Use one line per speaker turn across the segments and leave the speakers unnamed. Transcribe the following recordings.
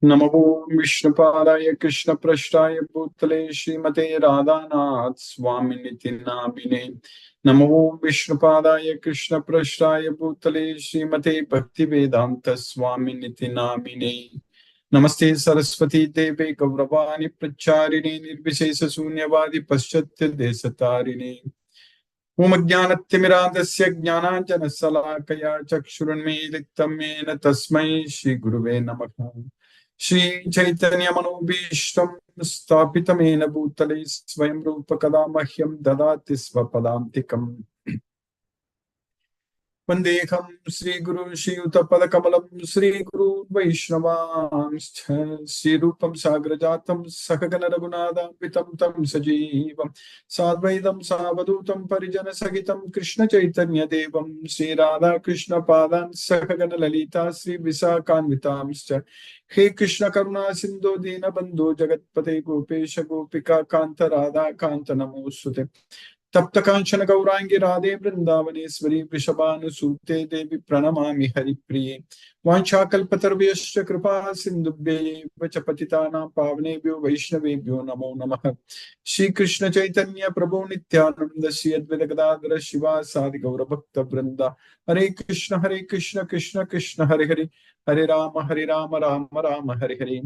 नमो विष्णुपादाय कृष्णपृष्ठाय भूतले श्रीमते राधानाथ स्वामिनिति नामिने। नमो विष्णुपादाय कृष्णपृष्ठाय भूतले श्रीमते भक्तिवेदांत स्वामिनिति नामिने। नमस्ते सरस्वती देवे गौरवाणी प्रचारिणे निर्विशेष शून्यवादी पश्चात्य देशतारिणे। ओम ज्ञानतिमिरान्धस्य ज्ञानाञ्जनशलाकया चक्षुरुन्मीलितं येन तस्मै श्रीगुरुवे नमः। श्री चैतन्य मनोभीष्टं स्थापितमेन भूतले स्वयं रूप कदा मह्यं ददाति स्वपदान्तिकम्। वन्देऽहं श्रीगुरुं श्रीयुतपदकमलं श्रीगुरुन् वैष्णवांश्च श्रीरूपं साग्रजातं सहगण रघुनाथान्वितं तं सजीवं साद्वैतं सावधूतं परिजनसहितं कृष्णचैतन्यदेवं श्रीराधाकृष्णपादान् सहगण ललिता श्रीविशाखान्वितांश्च। हे कृष्ण करुणा सिन्धो दीनबन्धो जगत्पते गोपेश गोपिका कान्त राधा कान्त नमोऽस्तुते। तप्त कांचन गौरांगी राधे वृंदावनेश्वरी वृषभानुसूते देवी प्रणमामि हरिप्रिये। वाञ्छाकल्पतरुभ्यश्च कृपा सिन्धुभ्यैव च पतितानां पावनेभ्यो वैष्णवेभ्यो नमो नमः। श्री कृष्ण चैतन्य प्रभु नित्यानंद श्री अद्वैत गदाधर शिवासादि गौरभक्त वृंदा। हरे कृष्ण कृष्ण कृष्ण हरे हरे, हरे राम राम राम हरे हरे।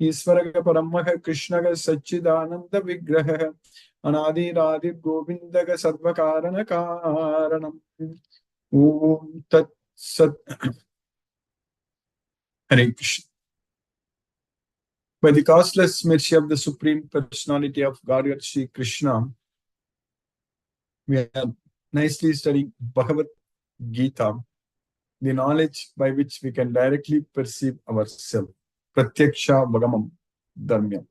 ईश्वर परमः कृष्ण सच्चिदानंद विग्रह अनादिरादि गोविंद सर्वकारण कारणम। ओम तत्सत्। हरे Krishna. By the causeless mercy of the Supreme Personality of Godhead Sri Krishna, we are nicely studying Bhagavad Gita, the knowledge by which we can directly perceive ourselves. Pratyaksha Bhagamam Dharmyam.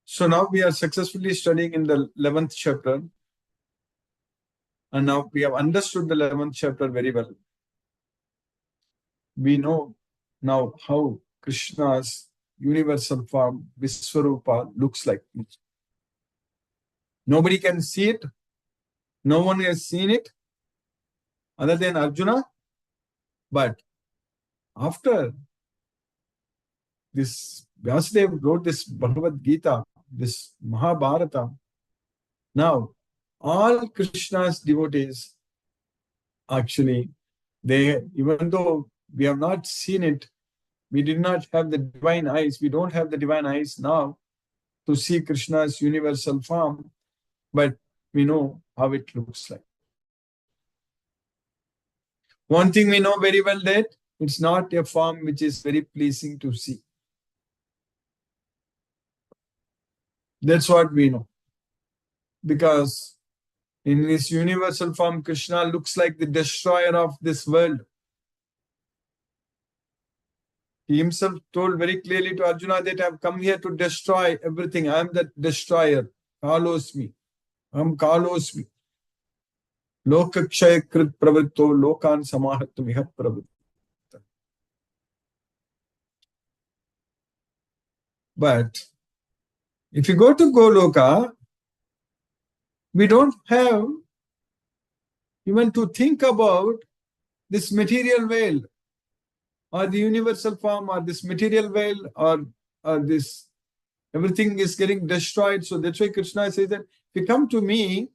So now we are successfully studying in the 11th chapter, and now we have understood the 11th chapter very well. We know now how Krishna's universal form, Viswarupa, looks like. Nobody can see it. No one has seen it other than Arjuna. But after this, Vyasadeva wrote this Bhagavad Gita, this Mahabharata. Now, all Krishna's devotees, actually, even though we have not seen it, we did not have the divine eyes. We don't have the divine eyes now to see Krishna's universal form, but we know how it looks like. One thing we know very well, that it's not a form which is very pleasing to see. That's what we know. Because in his universal form, Krishna looks like the destroyer of this world. He himself told very clearly to Arjuna that I have come here to destroy everything. I am the destroyer. Kalos me. Am kalos me. Lokakshaya krit pravritto lokan samahatmiha pravritta. But if you go to Goloka, we don't have even to think about this material world or the universal form or this material world or this, everything is getting destroyed. So that's why Krishna says that if you come to me,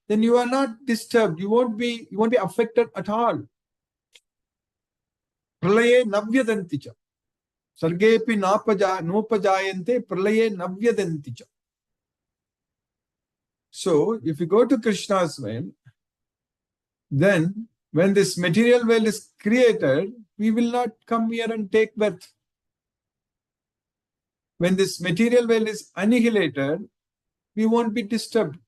then you are not disturbed. You won't be affected at all. Pralaye navyadanticha. Sargepi nopajayante pralaye navyadanticha. So if you go to Krishna's world, then when this material world is created, we will not come here and take birth. When this material world is annihilated, we won't be disturbed.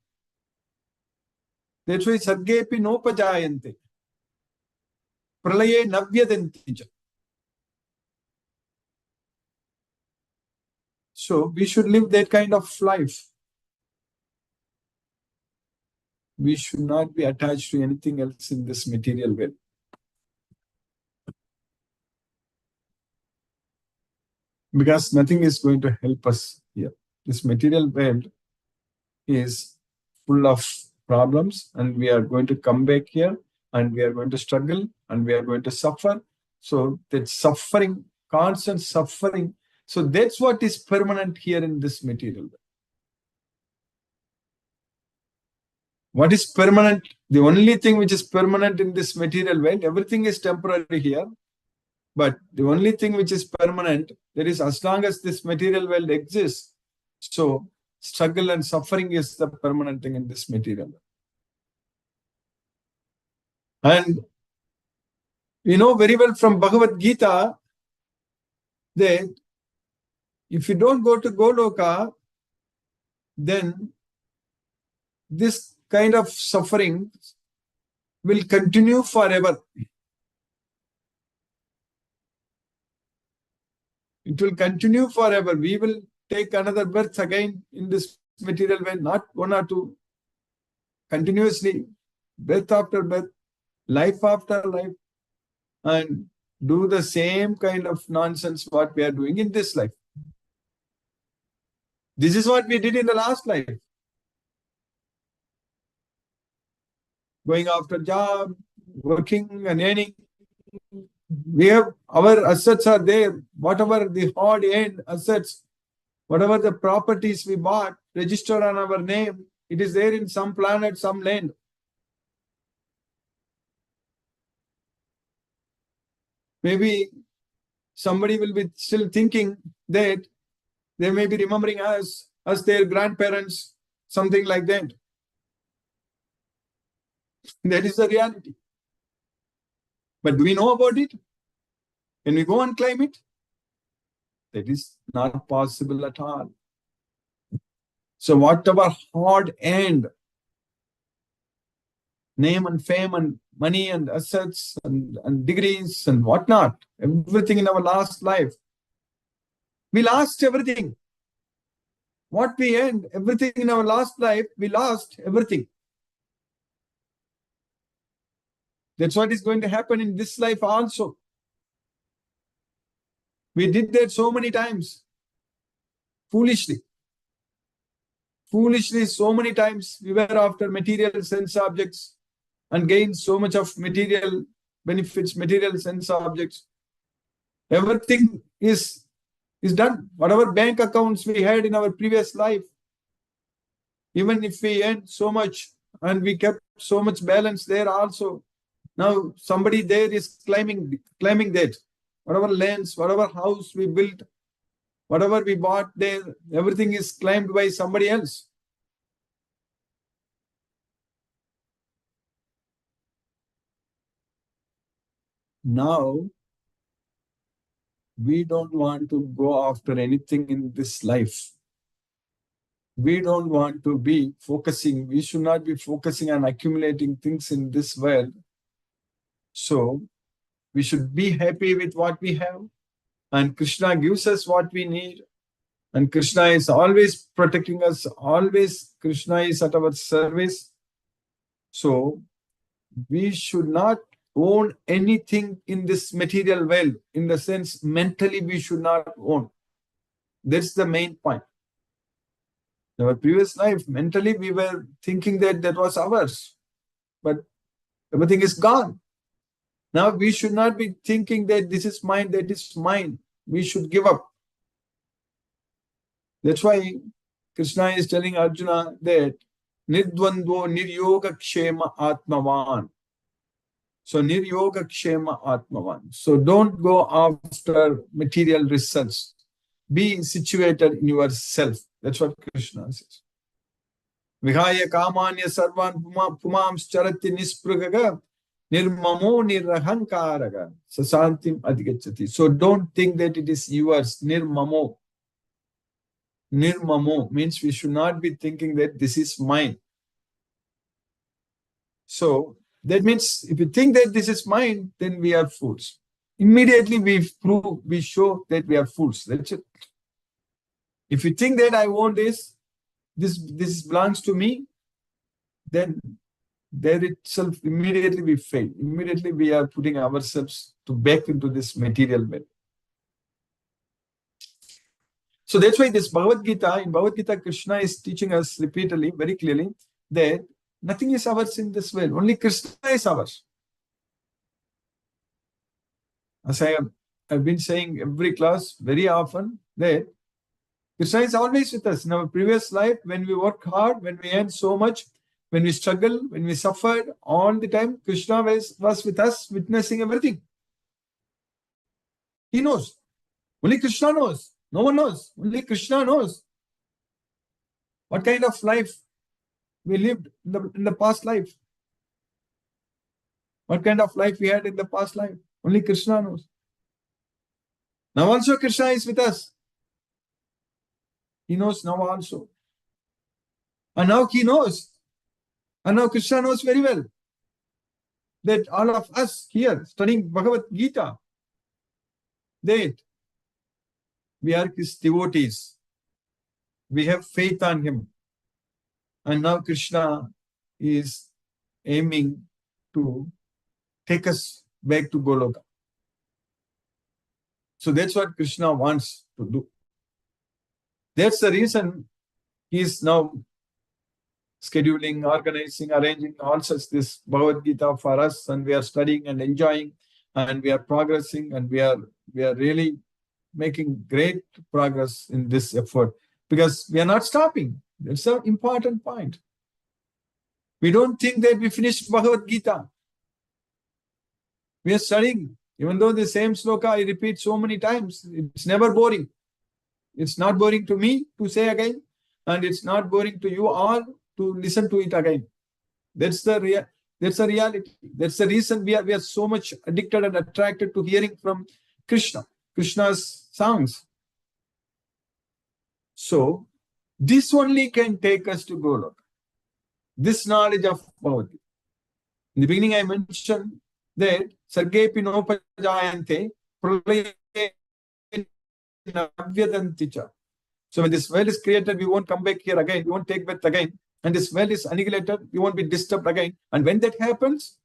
That's why sargepi nopajayante. Pralaye navyadanticha. So we should live that kind of life. We should not be attached to anything else in this material world. Because nothing is going to help us here. This material world is full of problems, and we are going to come back here, and we are going to struggle, and we are going to suffer. So that suffering, constant suffering. So that's what is permanent here in this material world. What is permanent? The only thing which is permanent in this material world, everything is temporary here. But the only thing which is permanent, that is as long as this material world exists. So struggle and suffering is the permanent thing in this material world. And we know very well from Bhagavad Gita that if you don't go to Goloka, then this kind of suffering will continue forever. It will continue forever. We will take another birth again in this material world, not one or two, continuously, birth after birth, life after life, and do the same kind of nonsense what we are doing in this life. This is what we did in the last life. Going after job, working and earning. We have, our assets are there. Whatever the hard end assets, whatever the properties we bought, registered on our name, it is there in some planet, some land. Maybe somebody will be still thinking that they may be remembering us as their grandparents, something like that. That is the reality. But do we know about it? Can we go and claim it? That is not possible at all. So whatever hard end, name and fame and money and assets and degrees and whatnot, everything in our last life, we lost everything. What we earned, everything in our last life, we lost everything. That's what is going to happen in this life also. We did that so many times. Foolishly. Foolishly, so many times we were after material sense objects and gained so much of material benefits, material sense objects. Everything is done. Whatever bank accounts we had in our previous life, even if we earned so much and we kept so much balance there also, now somebody there is claiming that whatever lands, whatever house we built, whatever we bought there, everything is claimed by somebody else. Now, we don't want to go after anything in this life. We don't want to be focusing. We should not be focusing on accumulating things in this world. So, we should be happy with what we have. And Krishna gives us what we need. And Krishna is always protecting us. Always Krishna is at our service. So, we should not own anything in this material world. In the sense, mentally we should not own. That's the main point. In our previous life, mentally we were thinking that that was ours. But everything is gone. Now we should not be thinking that this is mine, that is mine. We should give up. That's why Krishna is telling Arjuna that Nirdvandvo Niryoga Kshema Atmavan. So Niryoga Kshema Atmavan. So don't go after material results. Be situated in yourself. That's what Krishna says. Vihaya Kamanya Sarvan Pumams Charati Nispragaga Nirmamo Nirahankaraga Sasantim Adhigachati. So don't think that it is yours. Nirmamo. Nirmamo means we should not be thinking that this is mine. So that means if you think that this is mine, then we are fools. Immediately we show that we are fools. That's it. If you think that I want this belongs to me, then there itself immediately we fail. Immediately we are putting ourselves back into this material world. So that's why this Bhagavad Gita, in Bhagavad Gita, Krishna is teaching us repeatedly, very clearly, that nothing is ours in this world. Only Krishna is ours. As I've been saying every class very often, that Krishna is always with us. In our previous life, when we work hard, when we earn so much, when we struggle, when we suffered, all the time, Krishna was with us, witnessing everything. He knows. Only Krishna knows. No one knows. Only Krishna knows what kind of life we lived in the past life. What kind of life we had in the past life. Only Krishna knows. Now also Krishna is with us. He knows now also. And now he knows. And now Krishna knows very well that all of us here studying Bhagavad Gita, that we are his devotees. We have faith on him. And now Krishna is aiming to take us back to Goloka. So that's what Krishna wants to do. That's the reason he is now scheduling, organizing, arranging all such this Bhagavad Gita for us, and we are studying and enjoying, and we are progressing, and we are really making great progress in this effort because we are not stopping. That's an important point. We don't think that we finished Bhagavad Gita. We are studying. Even though the same sloka I repeat so many times, it's never boring. It's not boring to me to say again, and it's not boring to you all to listen to it again. That's the reality. That's the reason we are so much addicted and attracted to hearing from Krishna's songs. So this only can take us to Goloka. This knowledge of Bhagavad Gita. In the beginning, I mentioned that Sargepi Nopajayante Pralaya Navyadanticha. So when this well is created, we won't come back here again. We won't take birth again. And this well is annihilated, we won't be disturbed again. And when that happens,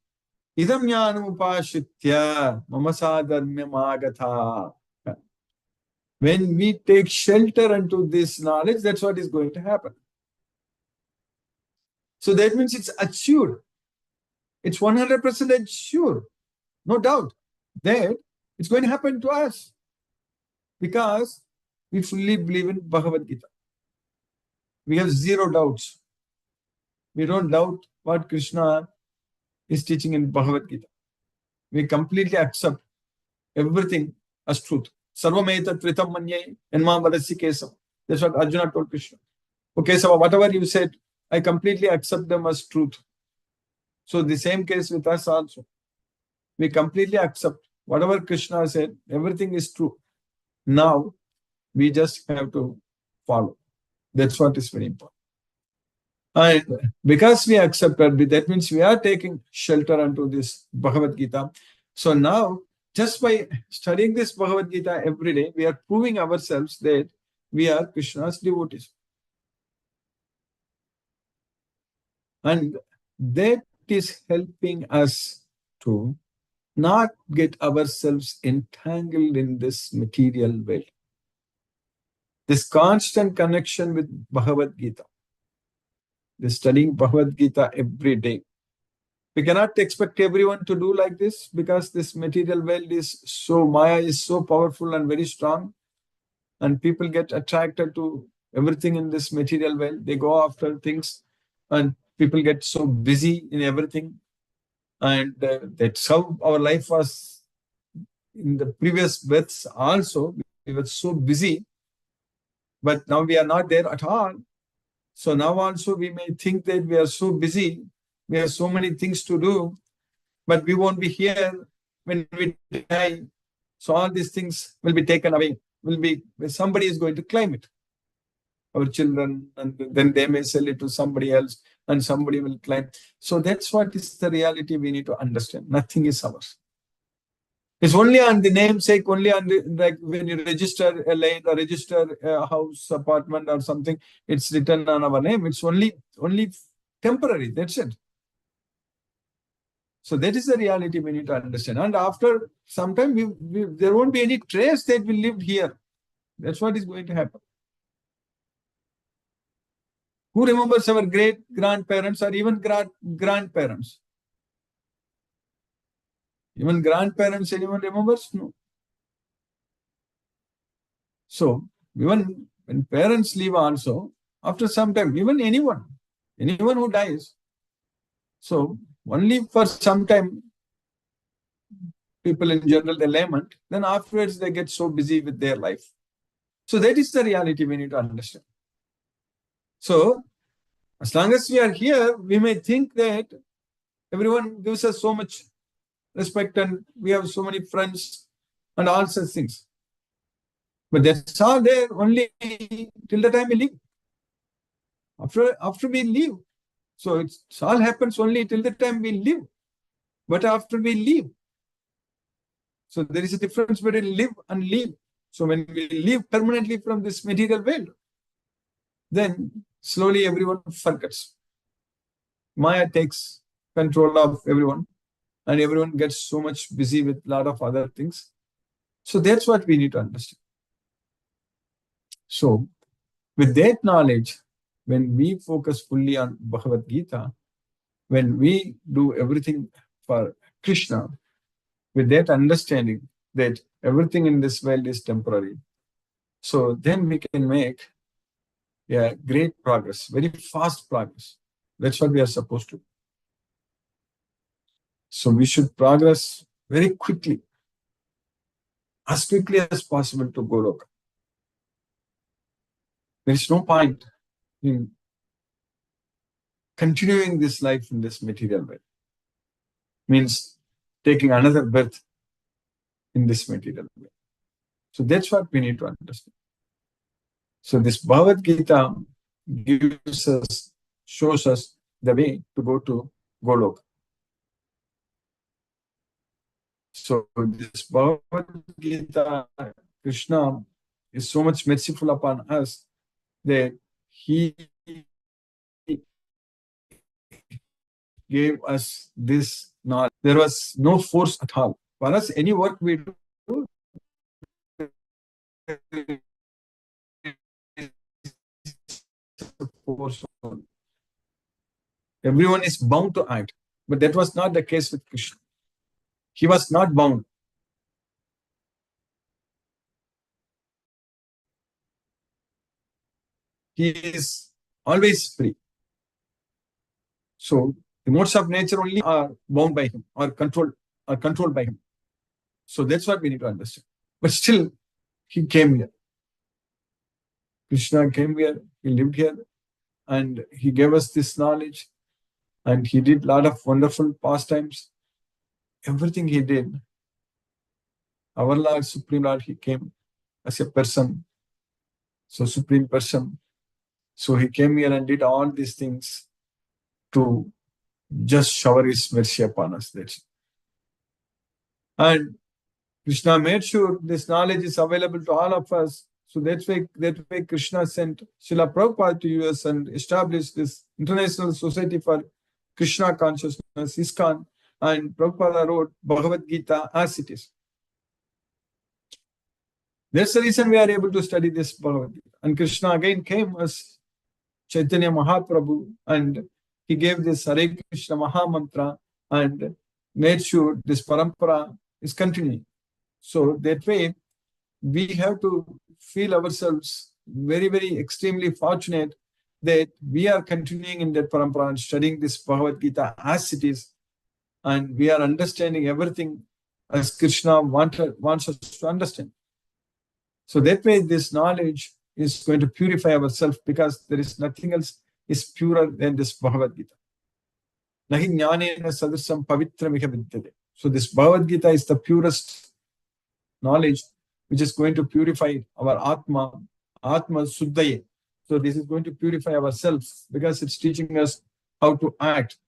Idam Yanupashitya Mamasadharmyamagatha. When we take shelter into this knowledge, that's what is going to happen. So that means it's assured. It's 100% sure. No doubt that it's going to happen to us because we fully believe in Bhagavad Gita. We have zero doubts. We don't doubt what Krishna is teaching in Bhagavad Gita. We completely accept everything as truth. Sarvameta tritam manye enma vadasi Kesava. That's what Arjuna told Krishna. Okay, so whatever you said, I completely accept them as truth. So the same case with us also. We completely accept whatever Krishna said, everything is true. Now, we just have to follow. That's what is very important. And because we accepted, that means we are taking shelter unto this Bhagavad Gita. So now, just by studying this Bhagavad Gita every day, we are proving ourselves that we are Krishna's devotees. And that is helping us to not get ourselves entangled in this material world. This constant connection with Bhagavad Gita. This studying Bhagavad Gita every day. We cannot expect everyone to do like this because this material world is so, Maya is so powerful and very strong. And people get attracted to everything in this material world. They go after things and people get so busy in everything. And that's how our life was in the previous births also. We were so busy, but now we are not there at all. So now also we may think that we are so busy, we have so many things to do, but we won't be here when we die. So all these things will be taken away. Somebody is going to claim it. Our children, and then they may sell it to somebody else, and somebody will claim. So that's what is the reality we need to understand. Nothing is ours. It's only on the namesake, only on the, like when you register a land or register a house, apartment or something, it's written on our name. It's only temporary. That's it. So that is the reality we need to understand. And after some time, there won't be any trace that we lived here. That's what is going to happen. Who remembers our great grandparents or even grandparents? Even grandparents, anyone remembers? No. So even when parents leave also, after some time, even anyone who dies, so only for some time, people in general, they lament, then afterwards they get so busy with their life. So that is the reality we need to understand. So as long as we are here, we may think that everyone gives us so much respect and we have so many friends and all such things. But that's all there only till the time we live. After we leave. So it all happens only till the time we live. But after we leave, so there is a difference between live and leave. So when we leave permanently from this material world, then slowly everyone forgets. Maya takes control of everyone, and everyone gets so much busy with a lot of other things. So that's what we need to understand. So with that knowledge, when we focus fully on Bhagavad Gita, when we do everything for Krishna, with that understanding that everything in this world is temporary, so then we can make a great progress, very fast progress. That's what we are supposed to. So we should progress very quickly, as quickly as possible to Goloka. There is no point in continuing this life in this material world. Means taking another birth in this material world. So that's what we need to understand. So this Bhagavad Gita gives us, shows us the way to go to Goloka. So this Bhagavad Gita, Krishna is so much merciful upon us that he gave us this knowledge. There was no force at all. For us, any work we do, force. Everyone is bound to act. But that was not the case with Krishna. He was not bound. He is always free. So the modes of nature only are bound by him or controlled by him. So that's what we need to understand. But still, he came here. Krishna came here, he lived here, and he gave us this knowledge, and he did a lot of wonderful pastimes. Everything he did, our Lord, Supreme Lord, he came as a person, so Supreme Person. So he came here and did all these things to just shower his mercy upon us. That's it. And Krishna made sure this knowledge is available to all of us. So that way Krishna sent Srila Prabhupada to US and established this International Society for Krishna Consciousness, ISKCON, and Prabhupada wrote Bhagavad Gita as it is. That's the reason we are able to study this Bhagavad Gita. And Krishna again came as Chaitanya Mahaprabhu, and he gave this Hare Krishna Maha Mantra and made sure this parampara is continuing. So that way, we have to feel ourselves very, very extremely fortunate that we are continuing in that parampara and studying this Bhagavad Gita as it is, and we are understanding everything as Krishna wants us to understand. So that way, this knowledge is going to purify ourselves because there is nothing else is purer than this Bhagavad Gita. Nahi jnanena sadrisam pavitram iha vidyate. So this Bhagavad Gita is the purest knowledge which is going to purify our Atma Suddhaye. So this is going to purify ourselves because it's teaching us how to act.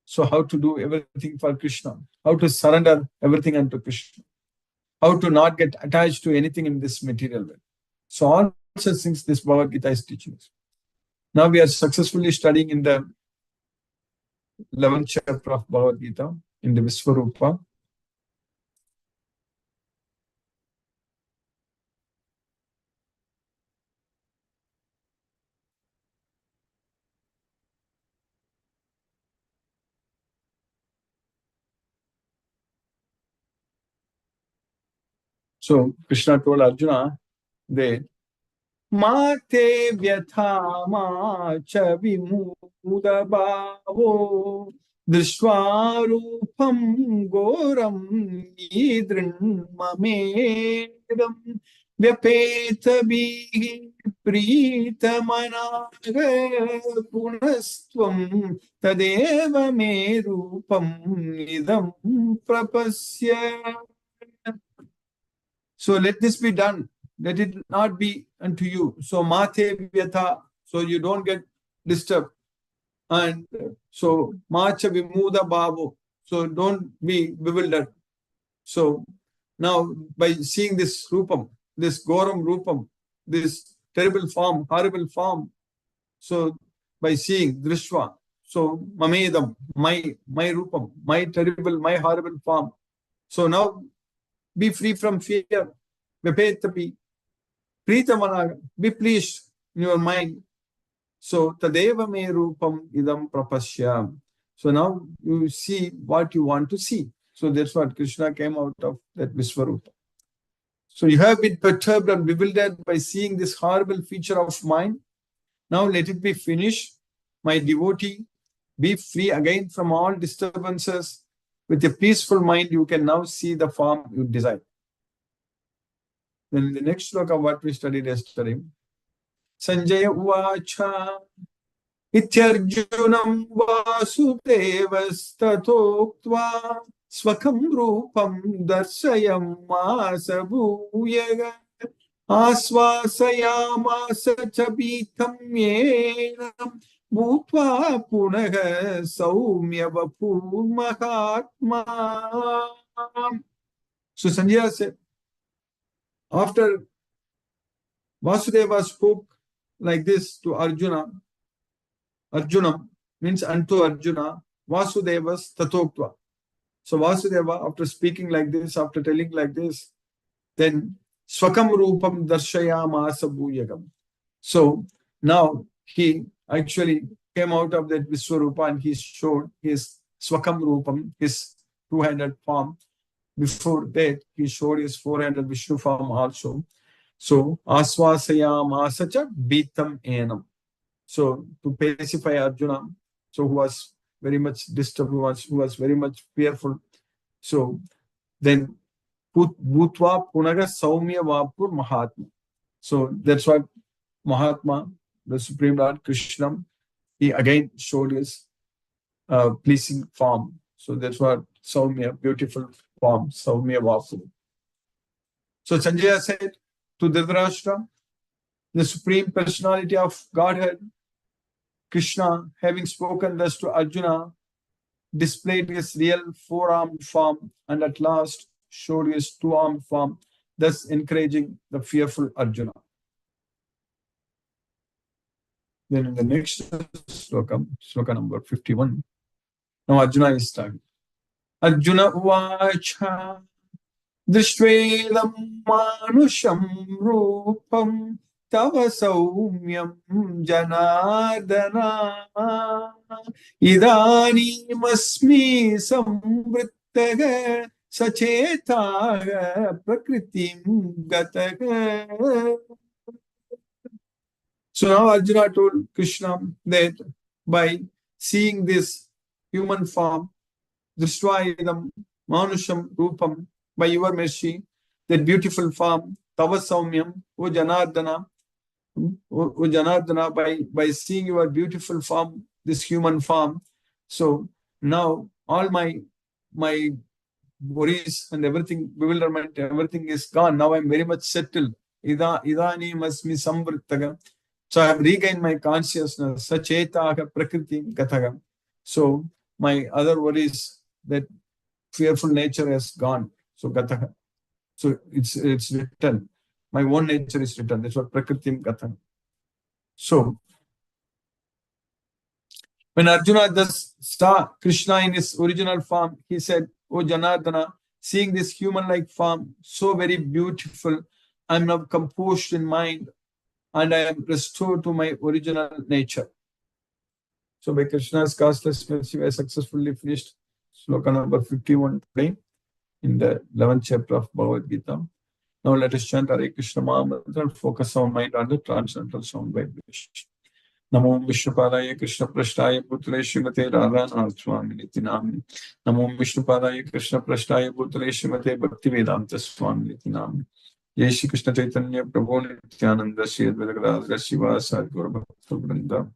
So how to do everything for Krishna, how to surrender everything unto Krishna, how to not get attached to anything in this material world. So all such things this Bhagavad Gita is teaching us. Now we are successfully studying in the 11th chapter of Bhagavad Gita in the Visvarupa. So Krishna told Arjuna that Mate vyatha ma cha vimuda bhavo drishvarupam goram idrinmamedam vyapeta bihi pritamanaga punastvam tadeva me rupam idam prapasya. So let this be done. Let it not be unto you. So mate vyatha, so you don't get disturbed. And so macha vimuda bhavo, so don't be bewildered. So now by seeing this rupam, this goram rupam, this terrible form, horrible form, so by seeing drishva, so mamedam, my rupam, my terrible, my horrible form. So now be free from fear. Vipetapi. Pritamanaga. Be pleased in your mind. So tadeva me rupam idam prapasya. So now you see what you want to see. So that's what Krishna came out of that Visvarupa. So you have been perturbed and bewildered by seeing this horrible feature of mine. Now let it be finished. My devotee, be free again from all disturbances. With a peaceful mind, you can now see the form you desire. Then the next sloka what we studied yesterday. Sanjaya uvacha ityarjunam vasudevastatoktva swakam rupam darshayam masabhuyaga asvasayamasa chabitam yenam bhutva punaga saumya vapur mahatma. So Sanjaya said, after Vasudeva spoke like this to Arjuna, Arjunam means unto Arjuna, Vasudevas Tatoktva. So Vasudeva, after speaking like this, after telling like this, then Swakam Rupam Darshayamasa Bhuyagam. So now he actually came out of that Viswarupa and he showed his Swakam Rupam, his two-handed form. Before that, he showed his four-handed Vishnu form also. So, asvasayamasa cha bitam enam. So, to pacify Arjuna, so who was very much disturbed, who was very much fearful. So, then bhutva punaga saumya vapur mahatma. So, that's what Mahatma, the Supreme Lord Krishna, he again showed his pleasing form. So, that's what Saumya, beautiful form, Saumya Vasu. So Sanjaya said to Dhritarashtra, the Supreme Personality of Godhead, Krishna, having spoken thus to Arjuna, displayed his real four-armed form and at last showed his two-armed form, thus encouraging the fearful Arjuna. Then in the next sloka number 51, now Arjuna is talking. Arjuna uvacha drishtvedam manusham rupam tava saumyam janardana idanim asmi samvrittaga sachetaga prakritim gataga. So now Arjuna told Krishna that by seeing this human form, Drishtvaidam Manusham Rupam, by your mercy, that beautiful form, Tava Saumyam, O Janardana, by seeing your beautiful form, this human form. So now all my worries and everything, bewilderment, everything is gone. Now I'm very much settled. Idani masmi samvrittaga. So I have regained my consciousness. Sachetaga prakriti gataga. So my other worries, that fearful nature has gone. So gataha. So it's written. My own nature is written. That's what prakritim gataha. So when Arjuna thus saw Krishna in his original form, he said, O Janardana, seeing this human-like form, so very beautiful, I am now composed in mind and I am restored to my original nature. So by Krishna's causeless mercy, I successfully finished sloka number 51 today in the 11th chapter of Bhagavad Gita. Now let us chant Hare Krishna Maha Mantra and focus our mind on the transcendental sound vibration. Namo Vishnupadaya Krishna Prasthaya Putale Srimate Radhanath Swamini Namni. Namo Vishnupadaya Krishna Prasthaya Putale Srimate Bhaktivedanta Swamini Namni. Jai Shri Krishna Chaitanya Prabhu Nityananda Shri Advaita Gadadhara Srivasa Gaura Bhakta Vrinda.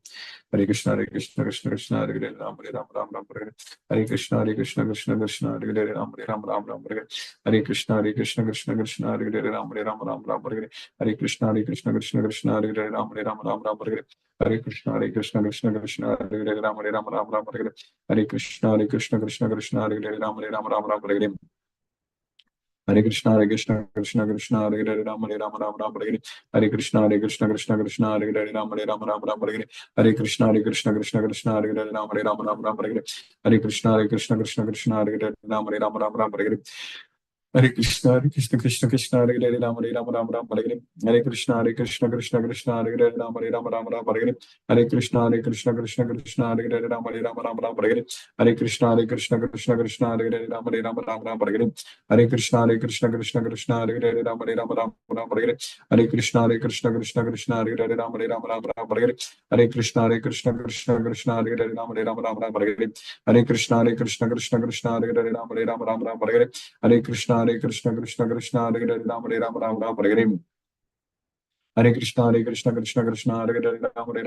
Hare Krishna Krishna Krishna Hare Hare Ram Ram Ram Ram Hare Hare Krishna Krishna Krishna Hare Hare Ram Ram Ram Hare Hare Krishna Krishna Krishna Hare Hare Ram Ram Ram Hare Hare Krishna Krishna Krishna Hare Hare Ram Ram Ram Hare Hare Krishna Krishna Krishna Hare Hare Ram Ram Ram Hare Hare Krishna Krishna Krishna Hare Hare Ram Ram Hare Hare Hare Krishna Krishna Krishna Hare Hare Ram Ram Hare Hare Hare Krishna Krishna Krishna Hare Hare Ram Ram Hare Hare Hare Krishna Krishna Hare Hare Ram Ram Hare Hare Hare Krishna Krishna Hare Hare Ram Ram Hare Hare Hare Krishna Krishna Hare Hare Ram Ram Hare Hare Hare Krishna Krishna Hare Hare Ram Ram Hare Hare Hare Krishna Krishna Hare Hare Ram Ram Hare Hare Hare Krishna Krishna Hare Hare Ram Ram Hare Hare Hare Krishna Krishna Hare Hare Ram Ram Hare Hare Hare Krishna Krishna Hare Hare Ram Ram Hare Hare Hare Krishna Krishna Hare Hare Ram Ram Hare Hare Hare Krishna Krishna Hare Hare Ram Ram Hare Hare Hare Krishna Krishna Hare Hare Ram Hare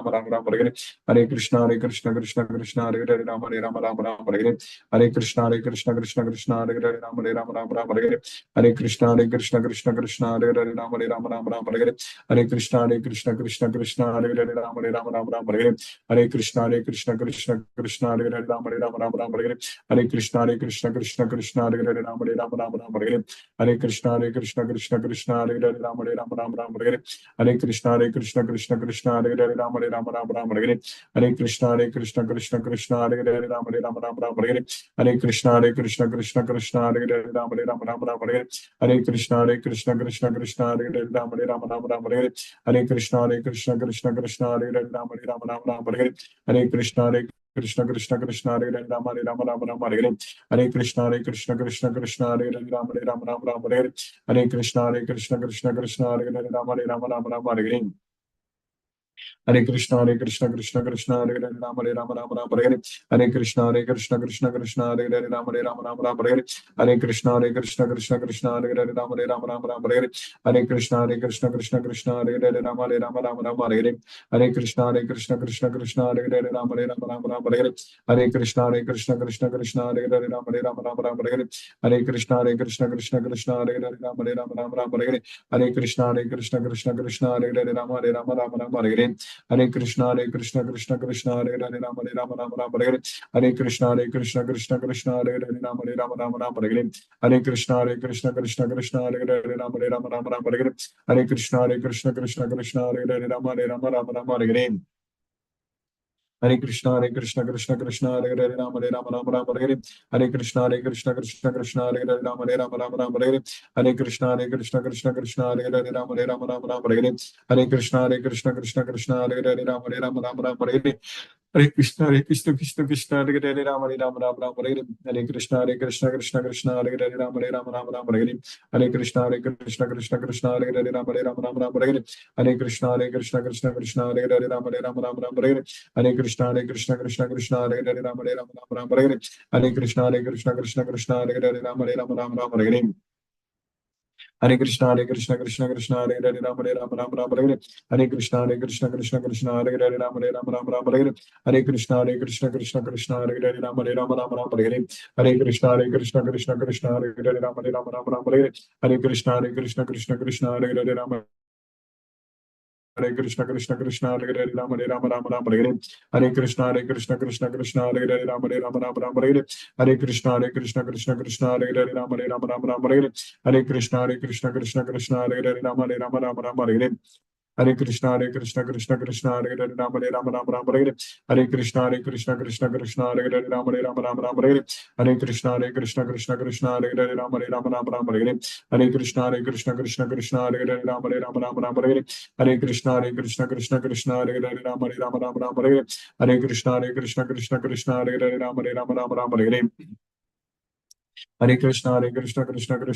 Hare Hare Krishna Hare Hare Ram Hare Hare Hare Krishna Krishna Hare Hare Ram Hare Hare Hare Krishna Krishna Hare Hare Ram Hare Hare Hare Krishna Krishna Hare Hare Ram Hare Hare Hare Krishna Krishna Hare Hare Ram Hare Hare Hare Krishna Krishna Hare Hare Ram Hare Hare Hare Krishna Krishna Hare Hare Ram Hare Hare Hare Krishna Krishna Hare Hare Ram Hare Hare Hare Krishna Krishna Hare Hare Ram Hare Hare Hare Krishna Krishna Hare Hare Ram Hare Hare Hare Krishna Krishna Hare Hare Ram Hare Hare Hare Krishna Krishna Hare Hare Ram Hare Hare Hare Krishna Krishna Hare Hare Ram Hare Hare Hare Krishna Krishna Hare Hare Ram Hare Hare Hare Krishna Krishna Hare Hare Ram Hare Hare Hare Krishna Krishna Hare Hare Ram Hare Hare Hare Krishna Krishna Hare Hare Ram Hare Hare Hare Krishna Hare Hare Ram Hare Hare Hare Krishna Krishna Hare Hare Ram Hare Hare Hare Krishna Krishna Hare Hare Ram Hare Hare Hare Krishna Krishna Hare Hare Ram Hare Hare Hare Krishna Krishna Hare Hare Ram Hare Hare Hare Krishna Krishna Hare Hare Ram Hare Hare Hare Krishna Krishna Hare Hare Ram Hare Hare Hare Krishna Krishna Hare Hare Ram Hare Hare Krishna Hare Hare Ram Hare Hare Hare Krishna Krishna Hare Hare Ram Hare Hare Hare Krishna Krishna Hare Hare Ram Hare Hare Hare Krishna Krishna Hare Hare Ram Hare Hare Hare Krishna Hare Hare Ram Hare Hare Hare Krishna Krishna Hare Hare Ram Hare Hare Hare Krishna Krishna Hare Hare Ram Hare Hare Hare Krishna Krishna Hare Hare Ram Hare Hare Hare Krishna Hare Hare Ram Hare Hare Hare Krishna Hare Hare Ram Hare Hare Hare Krishna Krishna Hare Hare Ram Hare Hare Hare Krishna Krishna Hare Hare Ram Hare Hare Krishna Hare Hare Ram Hare Hare Krishna Hare Hare Ram Hare Hare Hare Krishna Hare Hare Ram Hare Hare Krishna Hare Hare Ram Hare Hare Krishna Krishna Hare Hare Ram Hare Hare Krishna Krishna Hare Hare Ram Hare Hare Krishna Krishna Hare Hare Ram Hare Krishna Hare Hare Ram Hare Hare Krishna Krishna Hare Hare Ram Hare Hare Krishna Krishna Hare Hare Ram Hare Hare Krishna Krishna Hare Hare Ram Hare Hare Krishna Krishna Hare Hare Ram Hare Hare Krishna Krishna Hare Hare Ram Hare Hare Krishna Krishna Hare Hare Ram Hare Hare Krishna Krishna Hare Hare Ram Hare Hare Krishna Krishna Hare Hare Ram Hare Hare Krishna Krishna Hare Hare Ram Hare Hare Krishna, Krishna Krishna, Hare Rama, Rama Rama, Hare Krishna, Krishna Krishna, Hare Rama, Rama Rama, Hare Krishna, Krishna Krishna, Hare Rama, Rama Rama, Hare Krishna, Krishna Krishna, Hare Rama, Rama Rama, Hare Krishna, Krishna Krishna, Hare Rama, Rama Rama, Hare Krishna, Krishna Krishna, Hare Rama, Rama, Hare Krishna, Krishna Krishna, Hare Rama, Rama, Hare Krishna, Krishna Krishna, Hare Rama, Rama, Hare Krishna, Krishna, Hare Rama, Rama, Hare Krishna, Krishna, Hare Rama, Rama, Hare Krishna, Krishna, Hare Rama, Rama, Hare Krishna, Krishna, Hare Rama, Rama, Hare Krishna, Krishna, Hare Rama, Rama, Hare Krishna, Krishna, Hare Rama, Rama, Hare Krishna, Krishna, Hare Rama, Rama, Hare Krishna, Krishna, Hare Hare, Ram, Hare Hare Krishna, Krishna, Hare Hare, Ram, Hare Hare Krishna, Krishna, Hare Hare, Ram, Hare Hare Krishna, Krishna, Hare Hare, Ram, Hare Hare Krishna, Krishna, Hare Hare, Ram, Hare Hare Krishna, Krishna, Hare Hare, Ram, Hare Hare Krishna, Krishna, Hare Hare, Ram, Hare Hare Krishna, Krishna, Hare Hare, Ram, Hare Hare Hare Krishna, Hare Hare, Ram, Hare Krishna, Krishna, Hare Hare, Ram, Hare Krishna, Krishna, Hare Hare, Ram, Hare Krishna, Krishna, Hare Hare, Ram, Hare Hare Krishna, Krishna, Hare Hare, Ram, Hare Krishna, Krishna, Hare Hare, Ram, Hare Krishna, Krishna, Hare Hare, Hare Krishna, Krishna, Hare Hare, Hare Krishna, Krishna, Hare Hare, Hare Krishna, Krishna, Hare Hare, Hare Krishna, Krishna, Hare Hare, Hare Krishna, Krishna, Hare Hare, जय श्री कृष्ण चैतन्य प्रभु नित्यानंद श्री अद्वैत गदाधर शिवासादि गौर भक्त वृंदावन हरे Krishna Hare Hare Ram Hare Hare Hare Krishna, Hare Hare, Ram, Hare Krishna, Hare Hare, Ram, Hare Krishna, Krishna, Hare Hare, Ram, Hare Krishna, Krishna, Hare Hare, Ram, Hare Krishna, Krishna, Hare Hare, Ram, Hare Krishna, Krishna, Hare Hare, Hare Krishna, Krishna, Hare Hare, Hare Krishna, Krishna, Hare Hare, Hare Krishna, Krishna, Hare Hare, Ram, Hare Krishna, Krishna, Hare Hare, Hare Krishna, Krishna, Hare Hare, Hare Krishna, Krishna, Hare Hare, Hare Krishna, Krishna, Hare Hare, Hare Krishna, Krishna, Hare Hare, Hare Krishna, Krishna, Hare Hare, Hare Krishna, Krishna, Hare Hare, Hare Krishna, Krishna, Hare Hare, Hare Krishna, Krishna, Hare Hare, Hare Krishna, Krishna, Hare Hare, Hare Krishna, Krishna, Hare Hare, Hare Krishna, Krishna, Hare Hare, Hare Krishna, Hare Hare, Ram, Hare Krishna, Krishna, Hare Hare, Ram, Hare Krishna, Krishna, Hare Hare, Hare Krishna, Krishna, Hare Hare, Hare Krishna, Krishna, Hare Hare, Hare Krishna, Krishna, Hare Hare, Hare Krishna, Krishna, Hare Hare, Hare Krishna, Krishna, Hare Hare, Hare Krishna, Krishna, Hare Hare, Hare Krishna, Krishna, Hare Hare, Hare Krishna, Krishna, Hare Hare, Hare Krishna, Krishna, Hare Hare, Hare Krishna, Krishna, Hare Hare, Hare Krishna, Krishna, Hare Hare, Hare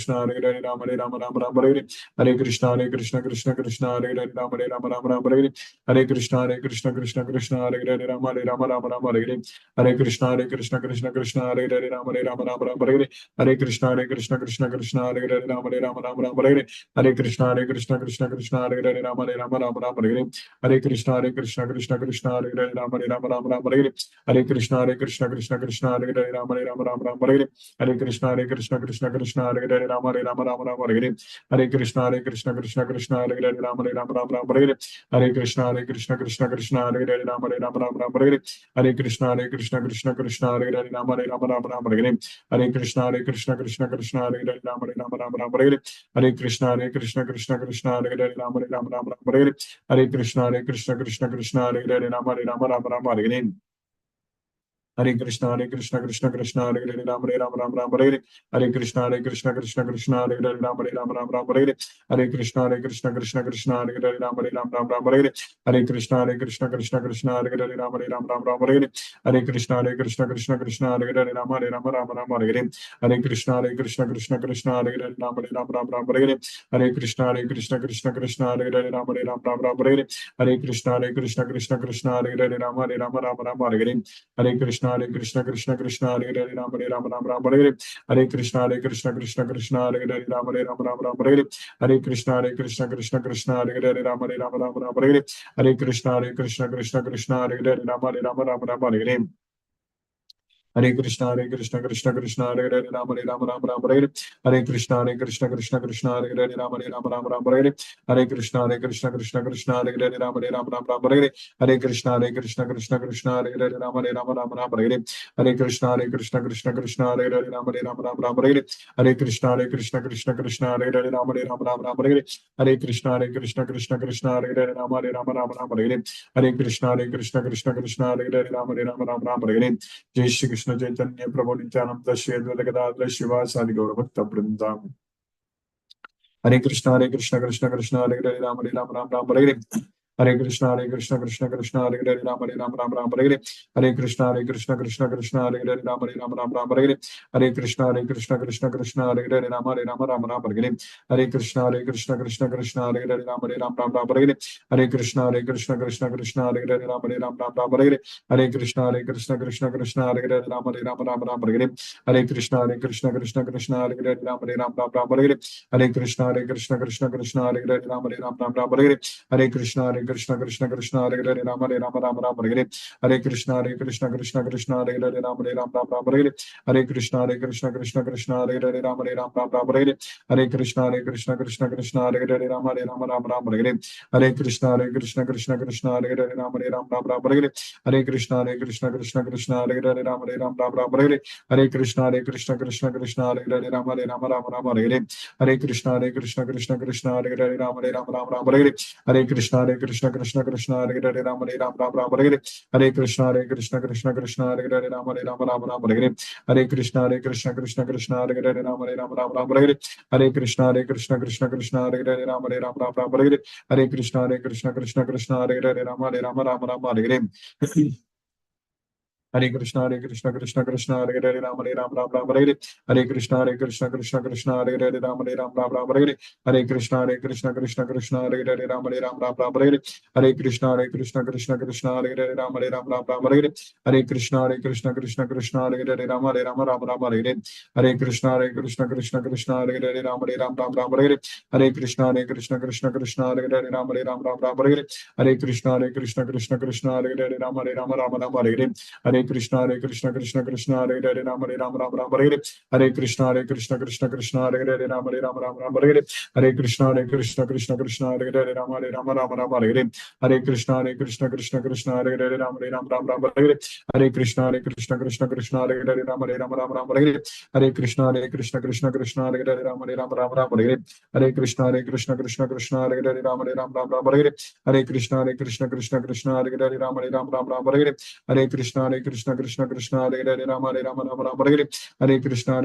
Krishna, Krishna, Hare Hare, Hare Krishna, Krishna, Hare Hare, Hare Krishna, Krishna, Hare Hare, Hare Krishna,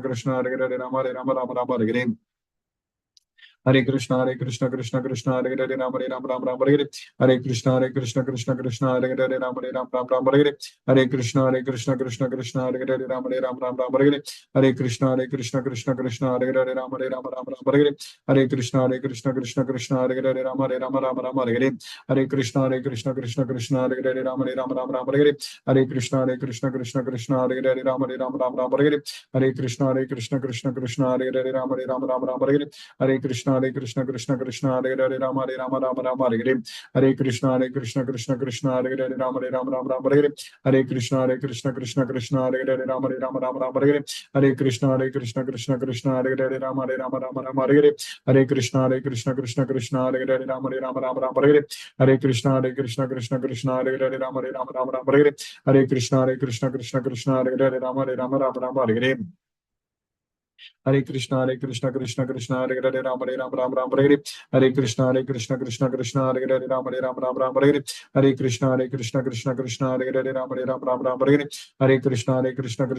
Krishna, Hare Hare, Hare Krishna, Krishna, Hare Hare, Hare Krishna, Krishna Krishna, Hare Hare, Ram Hare Ram, Ram Ram, Hare Hare. Hare Krishna, Krishna Krishna, Hare Hare, Ram Hare Ram, Ram Ram, Hare Hare. Hare Krishna, Krishna Krishna, Hare Hare, Ram Hare Ram, Ram Ram, Hare Hare. Hare Krishna, Krishna Krishna, Hare Hare, Ram Hare Ram, Ram Ram, Hare Hare. Hare Krishna, Krishna Krishna, Hare Hare, Ram Hare Ram, Ram Ram, Hare Hare. Hare Krishna, Krishna Krishna, Hare Hare, Ram Hare Ram, Ram Ram, Hare Hare. Hare Krishna, Krishna Krishna, Hare Hare, Ram Hare Ram, Ram Ram, Hare Hare. Hare Krishna, Krishna Krishna, Hare Hare, Ram Hare Ram, Ram Ram, Hare Hare. Hare Krishna, Krishna Hare Hare, Ram Hare Ram, Ram Ram, Hare Hare. Hare Krishna, Krishna Hare Hare, Ram Hare Ram, Ram Ram, Hare Hare. Hare Krishna, Krishna Hare Hare, Ram Hare Ram, Ram Ram, Hare Hare. Hare Krishna, Krishna Hare Hare, Ram Hare Ram, Ram Ram, Hare Hare. Hare Krishna, Krishna Hare Hare, Ram Hare Ram, Ram Ram, Hare Hare. Hare Krishna, Krishna Hare Hare, Ram Hare Ram, Ram Ram, Hare Hare. Hare Krishna, Krishna Hare Hare, Ram Hare Ram, Ram Ram, Hare Hare. Hare Krishna, Krishna Hare Hare, Ram Hare Ram, Ram Ram, Hare Hare. Hare Krishna, Krishna Hare Hare, Ram Hare Ram, Ram Ram, Hare Hare. Hare Krishna, Krishna Hare Hare, Ram Hare Ram, Ram Ram, Hare Hare. Hare Krishna, Krishna Hare Hare, Ram Hare Ram, Ram Ram, Hare Hare. Hare Krishna,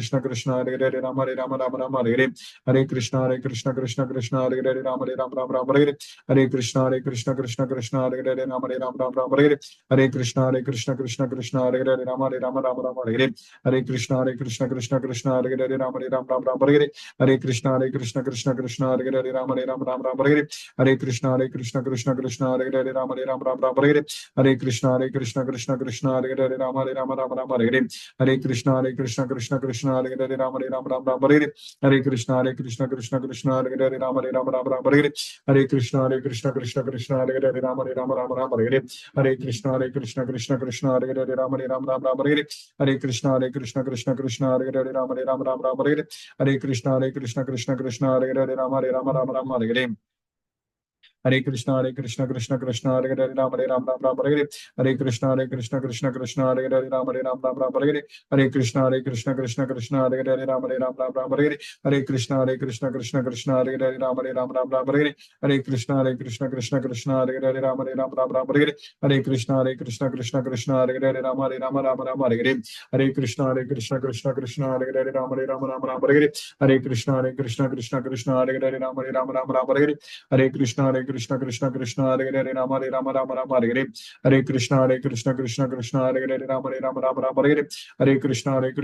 Krishna Hare Hare, Ram Hare Ram, Ram Ram, Hare Hare. Hare Krishna, Krishna Hare Hare, Ram Hare Ram, Ram Ram, Hare Hare. Hare Krishna, Krishna Hare Hare, Ram Hare Ram, Ram Ram, Hare Hare. Hare Krishna, Krishna Hare Hare, Ram Hare Ram, Ram Ram, Hare Hare. Hare Krishna, Krishna Hare Hare, Ram Hare Ram, Ram Ram, Hare Hare. Hare Krishna, Krishna Hare Hare, Ram Hare Ram, Ram Ram, Hare Hare. Hare Krishna, Krishna Hare Hare, Ram Hare Ram, Ram Ram, Hare Hare. Hare Krishna, Krishna Hare Hare, Ram Hare Ram, Ram Ram, Hare Hare. Hare Krishna, Krishna Hare Hare, Ram Hare Ram, Ram Ram, Hare Hare. Hare Krishna, Krishna Hare Hare, Ram Hare Ram, Ram Ram, Hare Hare. Hare Krishna, Krishna Hare Hare, Ram Hare Ram, Ram Ram, Hare Hare. Hare Krishna, Krishna Hare Hare, Ram Hare Ram, Ram Ram, Hare Hare. Hare Krishna, Krishna Hare Hare, Ram Hare Ram, Ram Ram, Hare Hare. Hare Krishna, Krishna Hare Hare, Ram Hare Ram, Ram Ram, Hare Hare. Hare Krishna, Krishna Hare Hare, Ram Hare Ram, Ram Ram, Hare Hare. Hare Krishna, Krishna Hare Hare, Ram Hare Ram, Ram Ram, Hare Hare. Hare Krishna, Krishna Hare Hare, Ram Hare Ram, Ram Ram, Hare Hare. Hare Krishna, Krishna Hare Hare, Ram Hare Ram, Ram Ram, Hare Hare. Hare Krishna, Krishna Hare Hare, Ram Hare Ram, Ram Ram, Hare Hare. Hare Krishna, Krishna Hare Hare, Ram Hare Ram, Ram Ram, Hare Hare. Hare Krishna, Krishna Hare Hare, Ram Hare Ram, Ram Ram, Hare Hare. Hare Krishna, Krishna Hare Hare, Ram Hare Ram, Ram Ram, Hare Hare. Hare Krishna, Krishna Hare Hare, Ram Hare Ram, Ram Ram, Hare Hare. Hare Krishna, Krishna Hare Hare, Ram Hare Ram, Ram Ram, Hare Hare. Hare Krishna, Krishna Hare Hare, Ram Hare Ram, Ram Ram, Hare Hare. Hare Krishna, Krishna Hare Hare, Ram Hare Ram, Ram Ram, Hare Hare. Hare Krishna, Krishna Hare Hare, Ram Hare Ram, Ram Ram, Hare Hare. Hare Krishna, Krishna Hare Hare, Ram Hare Ram, Ram Ram, Hare Hare. Hare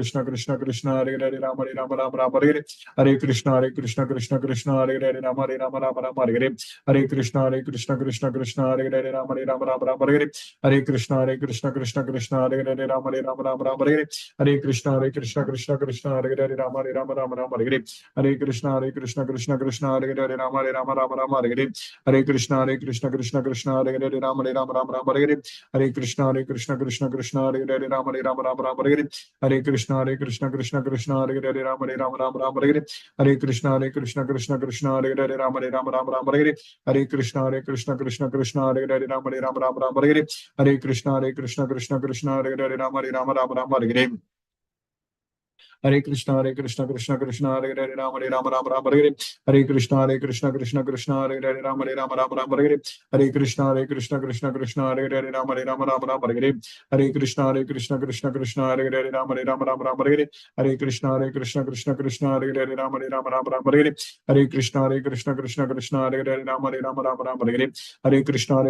Krishna, Krishna Hare Hare, Ram Hare Ram, Ram Ram, Hare Hare. Hare Krishna, Krishna Hare Hare, Ram Hare Ram, Ram Ram, Hare Hare. Hare Krishna, Krishna Hare Hare, Ram Hare Ram, Ram Ram, Hare Hare. Hare Krishna, Krishna Hare Hare, Ram Hare Ram, Ram Ram, Hare Hare. Hare Krishna, Krishna Hare Hare, Ram Hare Ram, Ram Ram, Hare Hare. Hare Krishna, Krishna Hare Hare, Ram Hare Ram, Ram Ram, Hare Hare. Hare Krishna, Krishna Hare Hare, Ram Hare Ram, Ram Ram, Hare Hare. Hare Krishna, Krishna Hare Hare, Ram Hare Ram, Ram Ram, Hare Hare. Hare Krishna, Krishna Hare Hare, Ram Hare Ram, Ram Ram, Hare Hare. Hare Krishna, Krishna Hare Hare, Ram Hare Ram, Ram Ram, Hare Hare. Hare Krishna, Krishna Hare Hare, Ram Hare Ram, Ram Ram, Hare Hare. Hare Krishna, Krishna Hare Hare, Ram Hare Ram, Ram Ram, Hare Hare. Hare Krishna, Krishna Hare Hare, Ram Hare Ram, Ram Ram, Hare Hare. Hare Krishna, Krishna Hare Hare, Ram Hare Ram, Ram Ram, Hare Hare. Hare Krishna, Krishna Hare Hare, Ram Hare Ram, Ram Ram, Hare Hare. Hare Krishna, Krishna Hare Hare, Ram Hare Ram, Ram Ram, Hare Hare. Hare Krishna,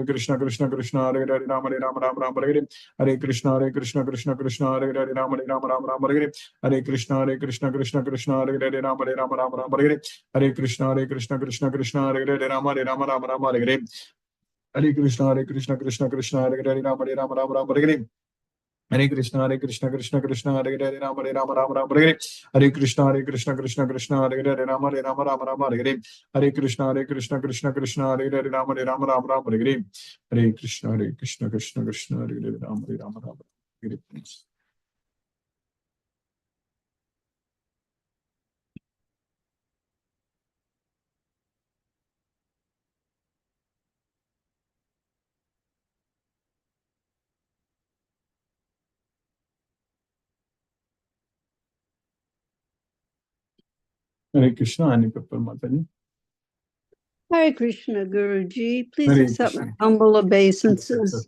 Krishna Hare Hare, Ram Hare Ram, Ram Ram, Hare Hare. Hare Krishna, Krishna Hare Hare, Ram Hare Ram, Ram Ram, Hare Hare. Hare Krishna, Krishna Hare Hare, Ram Hare Ram, Ram Ram, Hare Hare. Hare Krishna, Krishna Hare Hare, Ram Hare Ram, Ram Ram, Hare Hare. Hare Krishna, Krishna Hare Hare, Ram Hare Ram, Ram Ram, Hare Hare. Hare Krishna, Krishna Hare Hare, Ram Hare Ram, Ram Ram, Hare Hare. Hare Krishna, Anipapar Mataji.
Hare Krishna, Guruji. Please
Hare
accept my
Krishna.
humble obeisances.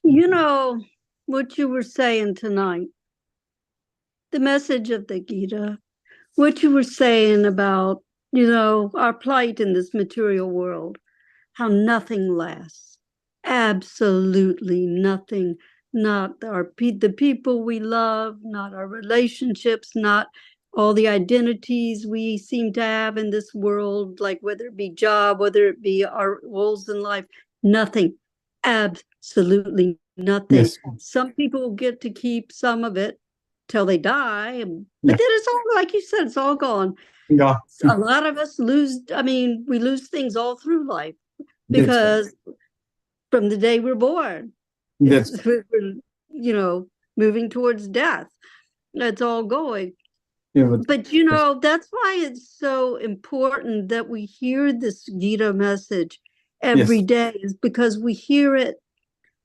You know what you were saying tonight, the message of the Gita, what you were saying about our plight in this material world, how nothing lasts. Absolutely nothing. Not the people we love, not our relationships, not all the identities we seem to have in this world, like whether it be job, whether it be our roles in life, nothing. Absolutely nothing.
Yes.
Some people get to keep some of it till they die, but then it's all, like you said, it's all gone.
Yeah.
A lot of us we lose things all through life because from the day we're born, we're, moving towards death. That's all going.
Yeah,
but that's why it's so important that we hear this Gita message every day, is because we hear it,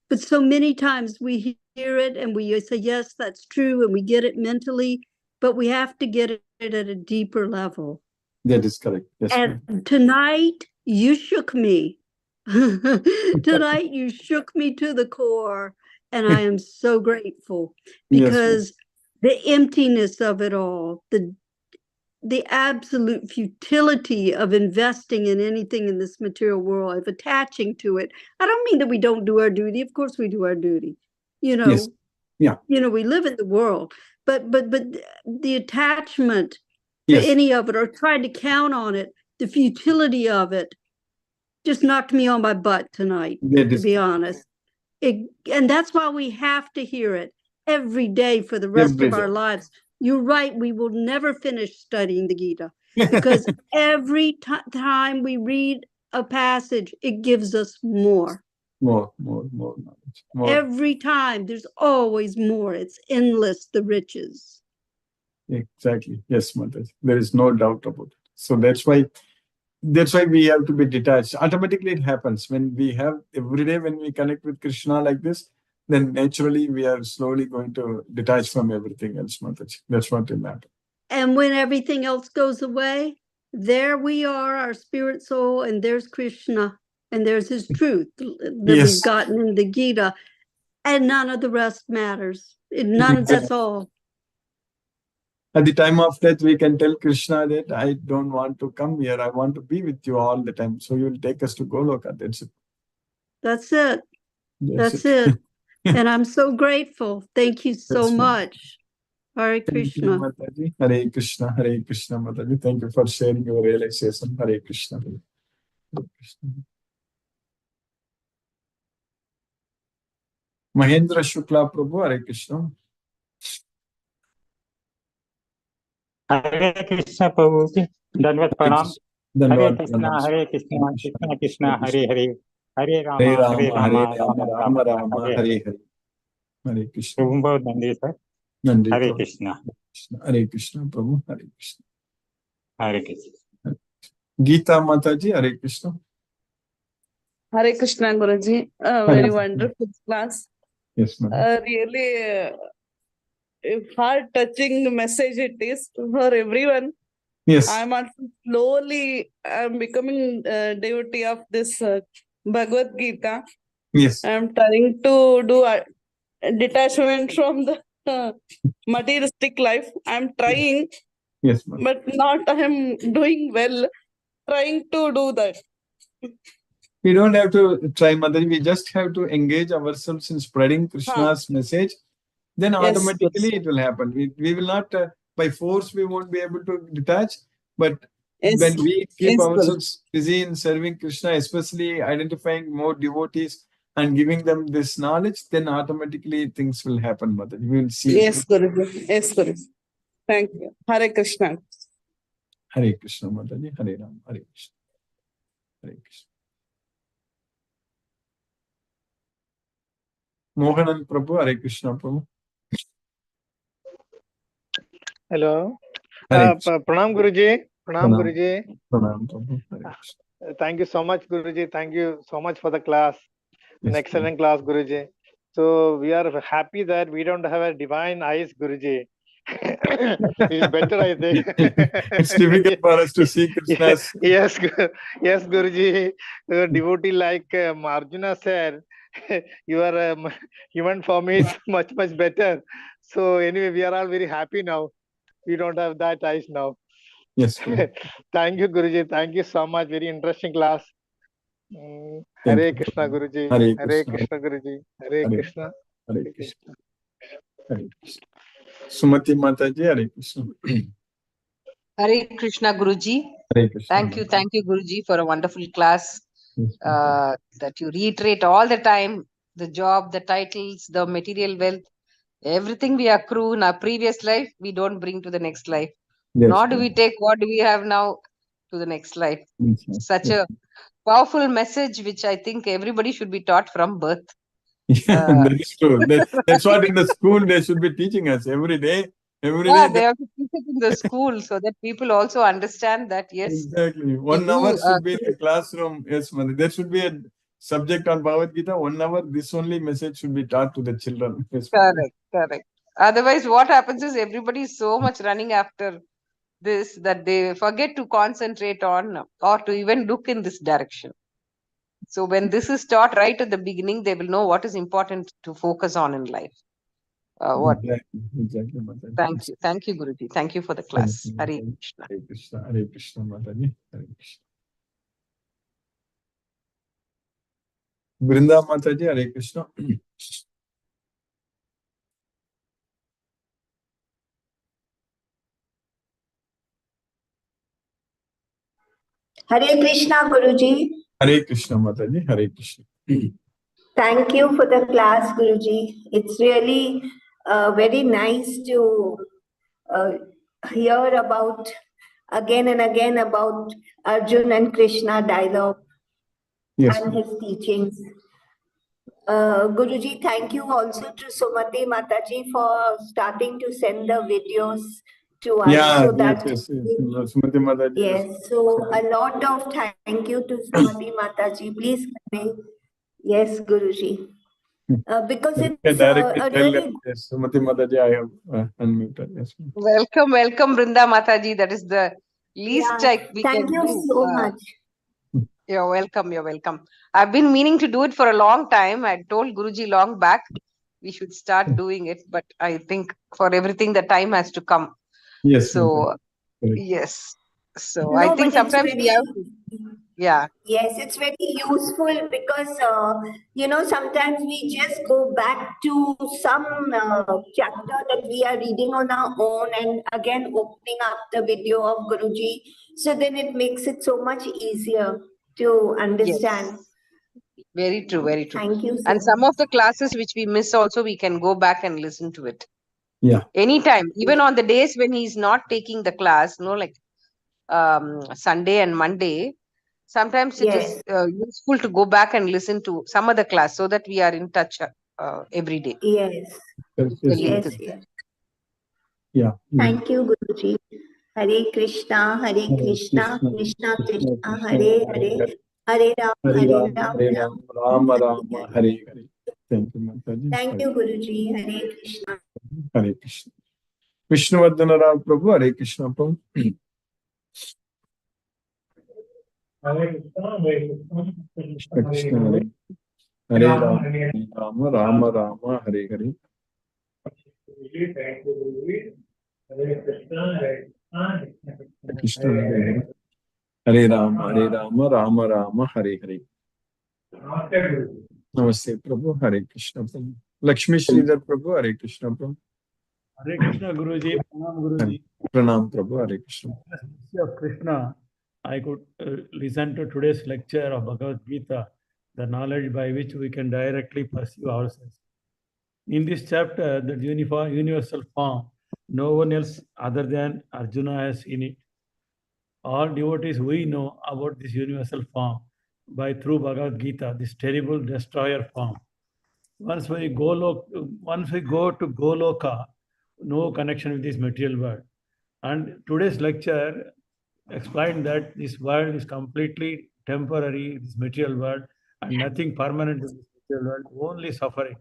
but so many times we hear it and we say, yes, that's true, and we get it mentally, but we have to get it at a deeper level.
That is correct. Yes,
and tonight you shook me. Tonight you shook me to the core, and I am so grateful, because the emptiness of it all, the absolute futility of investing in anything in this material world, of attaching to it. I don't mean that we don't do our duty. Of course we do our duty.
Yes. Yeah.
We live in the world, but the attachment to any of it, or trying to count on it, the futility of it, just knocked me on my butt tonight, to be honest. And that's why we have to hear it every day for the rest of our lives. You're right, we will never finish studying the Gita, because every time we read a passage, it gives us more. More knowledge. Every time, there's always more. It's endless, the riches.
Exactly. Yes, Mother. There is no doubt about it. So that's why we have to be detached. Automatically it happens when we have every day, when we connect with Krishna like this, then naturally we are slowly going to detach from everything else, Mataji. That's what will happen.
And when everything else goes away, there we are, our spirit soul, and there's Krishna, and there's his truth that we've gotten in the Gita, and none of the rest matters. That's all.
At the time of death, we can tell Krishna that I don't want to come here. I want to be with you all the time. So you will take us to Goloka. That's it.
That's it. And I'm so grateful. Thank you so much. Hare Krishna.
Mataji. Hare Krishna. Hare Krishna, Mataji. Thank you for sharing your realization. Hare Krishna. Hare Krishna. Mahendra Shukla Prabhu. Hare Krishna.
Hare Krishna Prabhu ji, Dandavat Pranam. Hare Krishna, Krishna Krishna, Hare Hare, Hare Rama, Rama Rama, Hare Hare.
Hare Krishna.
Bahut nandri sir. Hare Krishna.
Hare Krishna Prabhu. Hare Krishna.
Hare Krishna.
Geeta Mataji. Hare Krishna.
Hare Krishna Guruji. Very wonderful class.
Yes, ma'am.
Really heart-touching message it is for everyone.
Yes.
I'm becoming a devotee of this Bhagavad Gita.
Yes.
I'm trying to do a detachment from the materialistic life. I'm trying,
yes, ma'am.
but not I am doing well. Trying to do that.
We don't have to try, Mother. We just have to engage ourselves in spreading Krishna's message. Then automatically it will happen. We will not, by force, we won't be able to detach. But when we keep ourselves busy in serving Krishna, especially identifying more devotees and giving them this knowledge, then automatically things will happen, Mother. You will see.
Yes, Guruji. Yes, Guruji. Thank you. Hare Krishna.
Hare Krishna, Mataji. Hare Ram. Hare Krishna. Hare Krishna. Mohanan Prabhu. Hare Krishna, Prabhu.
Hello. Pranam Guruji. Pranam Guruji.
Pranam Prabhu.
Thank you so much, Guruji. Thank you so much for the class. An excellent class, Guruji. So we are happy that we don't have a divine eyes, Guruji. It's better, I think.
It's difficult for us to see Krishna's.
Yes, Guruji. Devotee like Arjuna said, your human form is much better. So anyway, we are all very happy now. We don't have that eyes now.
Yes.
Thank you, Guruji. Thank you so much. Very interesting class. Hare Krishna, Guruji. Hare Krishna, Guruji. Hare Krishna.
Hare Krishna. Hare Krishna. Sumati Mataji, Hare Krishna.
Hare Krishna, Guruji.
Hare Krishna.
Thank you, Guruji, for a wonderful class. That you reiterate all the time, the job, the titles, the material wealth, everything we accrue in our previous life, we don't bring to the next life. Yes, nor do we take what do we have now to the next life. Yes, such a powerful message, which I think everybody should be taught from birth.
That is true. That's what in the school they should be teaching us every day. Every day
they have to teach it in the school so that people also understand that, yes.
Exactly. 1 hour should be in the classroom. Yes, Mother. There should be a subject on Bhagavad Gita. 1 hour, this only message should be taught to the children. Yes,
correct. Otherwise, what happens is everybody is so much running after this that they forget to concentrate on or to even look in this direction. So when this is taught right at the beginning, they will know what is important to focus on in life.
Exactly, Mother.
Thank you, Guruji. Thank you for the class. Hare Krishna.
Hare Krishna. Hare Krishna, Mataji. Hare Krishna. Vrinda Mataji, Hare Krishna.
Hare Krishna, Guruji.
Hare Krishna, Mataji. Hare Krishna.
Thank you for the class, Guruji. It's really very nice to hear about again and again about Arjun and Krishna dialogue and his teachings. Guruji, thank you also to Sumati Mataji for starting to send the videos to us. So
Sumati Mataji.
Yes, so a lot of thank you to Sumati Mataji. Please convey. Yes, Guruji. Because it's a really...
Yes, Sumati Mataji, I have unmuted. Yes.
Welcome, Vrinda Mataji. That is the least we
thank
can
you
do.
So much.
You're welcome. I've been meaning to do it for a long time. I told Guruji long back we should start doing it, but I think for everything the time has to come.
Yes.
So yes. So no, I think sometimes we have to. Yeah.
Yes, it's very useful because, sometimes we just go back to some chapter that we are reading on our own and again opening up the video of Guruji. So then it makes it so much easier to understand.
Yes. Very true.
Thank you.
And some of the classes which we miss also, we can go back and listen to it.
Yeah.
Anytime, even on the days when he's not taking the class, like Sunday and Monday, sometimes it is useful to go back and listen to some other class so that we are in touch every day.
Yes.
Yeah.
Thank you, Guruji. Hare Krishna, Krishna Krishna, Hare Hare, Hare Ram,
Rama Rama, Hare Hare. Thank you, Mataji.
Thank you, Guruji. Hare Krishna.
Hare Krishna. Vishnuvardhana Rao Prabhu, Hare Krishna Prabhu.
Hare Krishna,
Hare Rama, Rama Rama, Hare Hare. Krishna, Hare Rama, Rama Rama, Hare Hare. Namaste Prabhu, Hare Krishna Prabhu. Lakshmi Sridhar Prabhu, Hare Krishna Prabhu.
Hare Krishna Guruji, Pranam Guruji.
Pranam Prabhu, Hare Krishna.
Of Krishna, I could listen to today's lecture of Bhagavad Gita, the knowledge by which we can directly pursue ourselves. In this chapter, the universal form, no one else other than Arjuna has seen it. All devotees we know about this universal form through Bhagavad Gita, this terrible destroyer form. Once we go to Goloka, no connection with this material world. And today's lecture explained that this world is completely temporary, this material world, and nothing permanent in this material world, only suffering.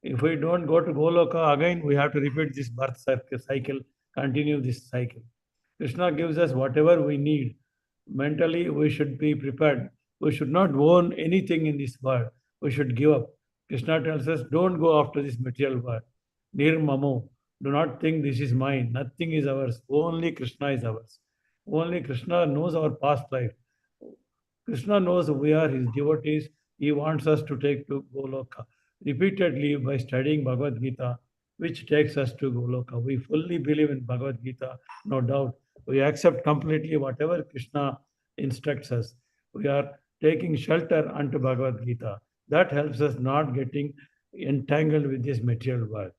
If we don't go to Goloka, again we have to repeat this birth cycle, continue this cycle. Krishna gives us whatever we need. Mentally, we should be prepared. We should not own anything in this world. We should give up. Krishna tells us, don't go after this material world. Nirmamo. Do not think this is mine. Nothing is ours. Only Krishna is ours. Only Krishna knows our past life. Krishna knows we are his devotees. He wants us to take to Goloka repeatedly by studying Bhagavad Gita, which takes us to Goloka. We fully believe in Bhagavad Gita, no doubt. We accept completely whatever Krishna instructs us. We are taking shelter unto Bhagavad Gita. That helps us not getting entangled with this material world.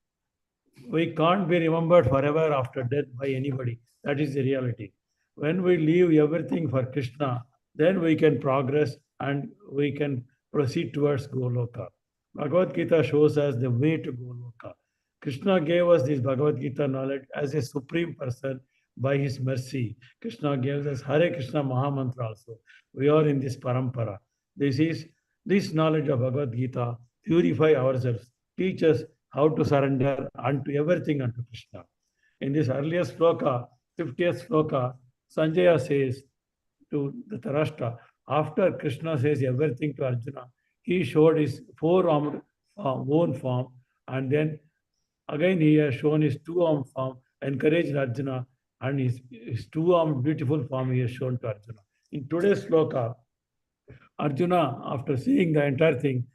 We can't be remembered forever after death by anybody. That is the reality. When we leave everything for Krishna, then we can progress and we can proceed towards Goloka. Bhagavad Gita shows us the way to Goloka. Krishna gave us this Bhagavad Gita knowledge as a supreme person by his mercy. Krishna gives us Hare Krishna Mahamantra also. We are in this parampara. This knowledge of Bhagavad Gita purify ourselves, teach us how to surrender unto everything unto Krishna. In this earlier sloka, 50th sloka, Sanjaya says to the Dhritarashtra, after Krishna says everything to Arjuna, he showed his four-armed own form, and then again he has shown his two-armed form, encouraged Arjuna, and his two-armed beautiful form he has shown to Arjuna. In today's sloka, Arjuna, after seeing the entire thing,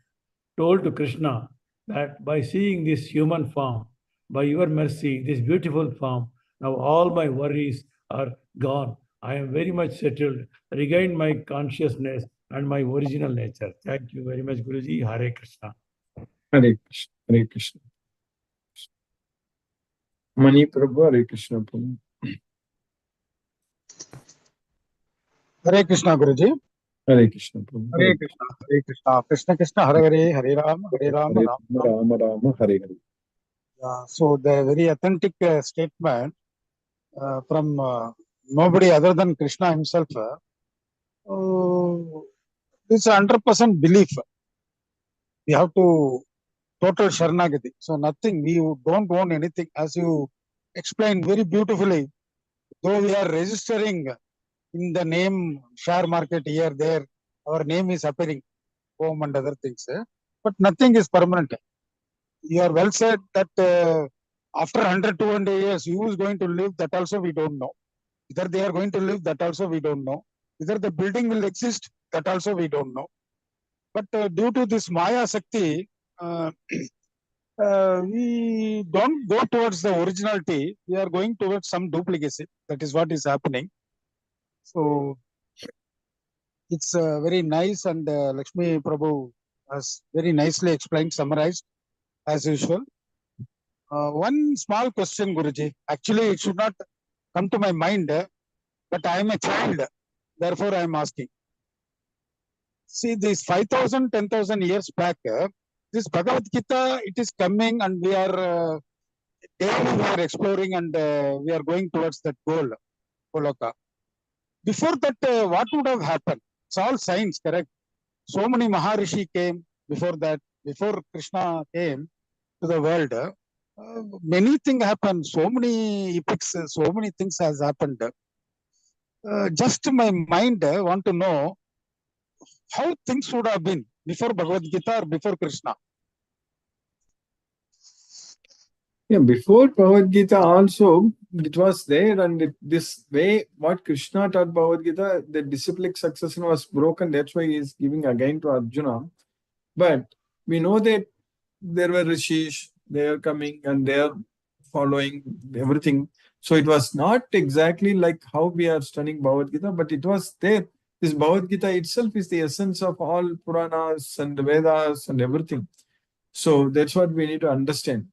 told to Krishna that by seeing this human form, by your mercy, this beautiful form, now all my worries are gone. I am very much settled, regained my consciousness and my original nature. Thank you very much, Guruji. Hare Krishna.
Hare Krishna. Hare Krishna. Mani Prabhu, Hare Krishna Prabhu.
Hare Krishna, Guruji.
Hare Krishna Prabhu.
Hare Krishna. Hare Krishna. Krishna Krishna, Hare Hare, Hare Rama, Hare Rama,
Rama Rama, Hare Hare.
So the very authentic statement from nobody other than Krishna himself. It's 100% belief. We have to total Sharanagati. So nothing, we don't own anything. As you explained very beautifully, though we are registering in the name share market here, there, our name is appearing, home and other things. But nothing is permanent. You are well said that after 100, 200 years, who is going to live, that also we don't know. Either they are going to live, that also we don't know. Either the building will exist, that also we don't know. But due to this Maya Sakti, we don't go towards the originality. We are going towards some duplicacy. That is what is happening. So it's very nice, and Lakshmi Prabhu has very nicely explained, summarized as usual. One small question, Guruji. Actually, it should not come to my mind, but I am a child, therefore I am asking. See, this 5,000, 10,000 years back, this Bhagavad Gita, it is coming, and we are daily we are exploring, and we are going towards that goal, Goloka. Before that, what would have happened? It's all science, correct? So many Maharishi came before that, before Krishna came to the world. Many things happened, so many epics, so many things has happened. Just my mind want to know how things would have been before Bhagavad Gita or before Krishna.
Yeah, before Bhagavad Gita also, it was there, and this way, what Krishna taught Bhagavad Gita, the disciplic succession was broken. That's why he is giving again to Arjuna. But we know that there were rishis, they are coming and they are following everything. So it was not exactly like how we are studying Bhagavad Gita, but it was there. This Bhagavad Gita itself is the essence of all Puranas and Vedas and everything. So that's what we need to understand.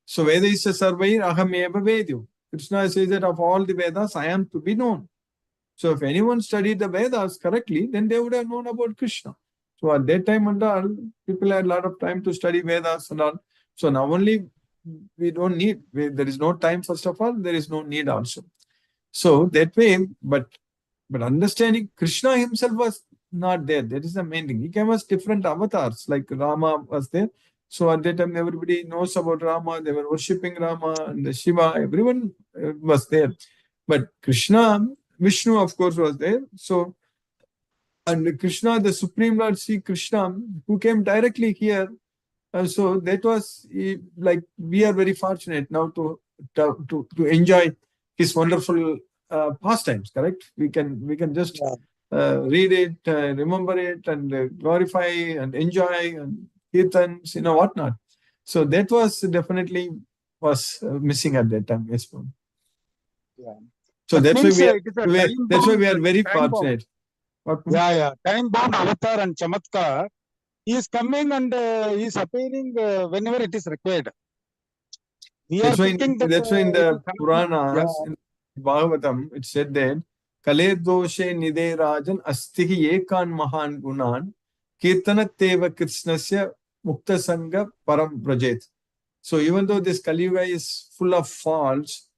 So Veda is a sarvair aham eva vedyu. Krishna says that of all the Vedas, I am to be known. So if anyone studied the Vedas correctly, then they would have known about Krishna. So at that time and all, people had a lot of time to study Vedas and all. So now only we don't need, there is no time first of all, there is no need also. So that way, but understanding Krishna himself was not there. That is the main thing. He came as different avatars, like Rama was there. So at that time, everybody knows about Rama. They were worshipping Rama and Shiva. Everyone was there. But Krishna, Vishnu, of course, was there. So, and Krishna, the Supreme Lord, Sri Krishna, who came directly here. So that was like, we are very fortunate now to enjoy his wonderful pastimes, correct? We can just read it, remember it, and glorify and enjoy and kirtans, whatnot. So that was definitely missing at that time. Yes, ma'am.
Yeah.
So
That
that's why
means
we are very fortunate.
Time bound avatar and chamatkar. He is coming and he is appearing whenever it is required.
That's why in the Puranas, in Bhagavatam, it said that Kale doshe nide rajan astihi ekan mahan gunan kirtanateva krishnasya mukta sangha param prajet. So even though this Kali Yuga is full of faults,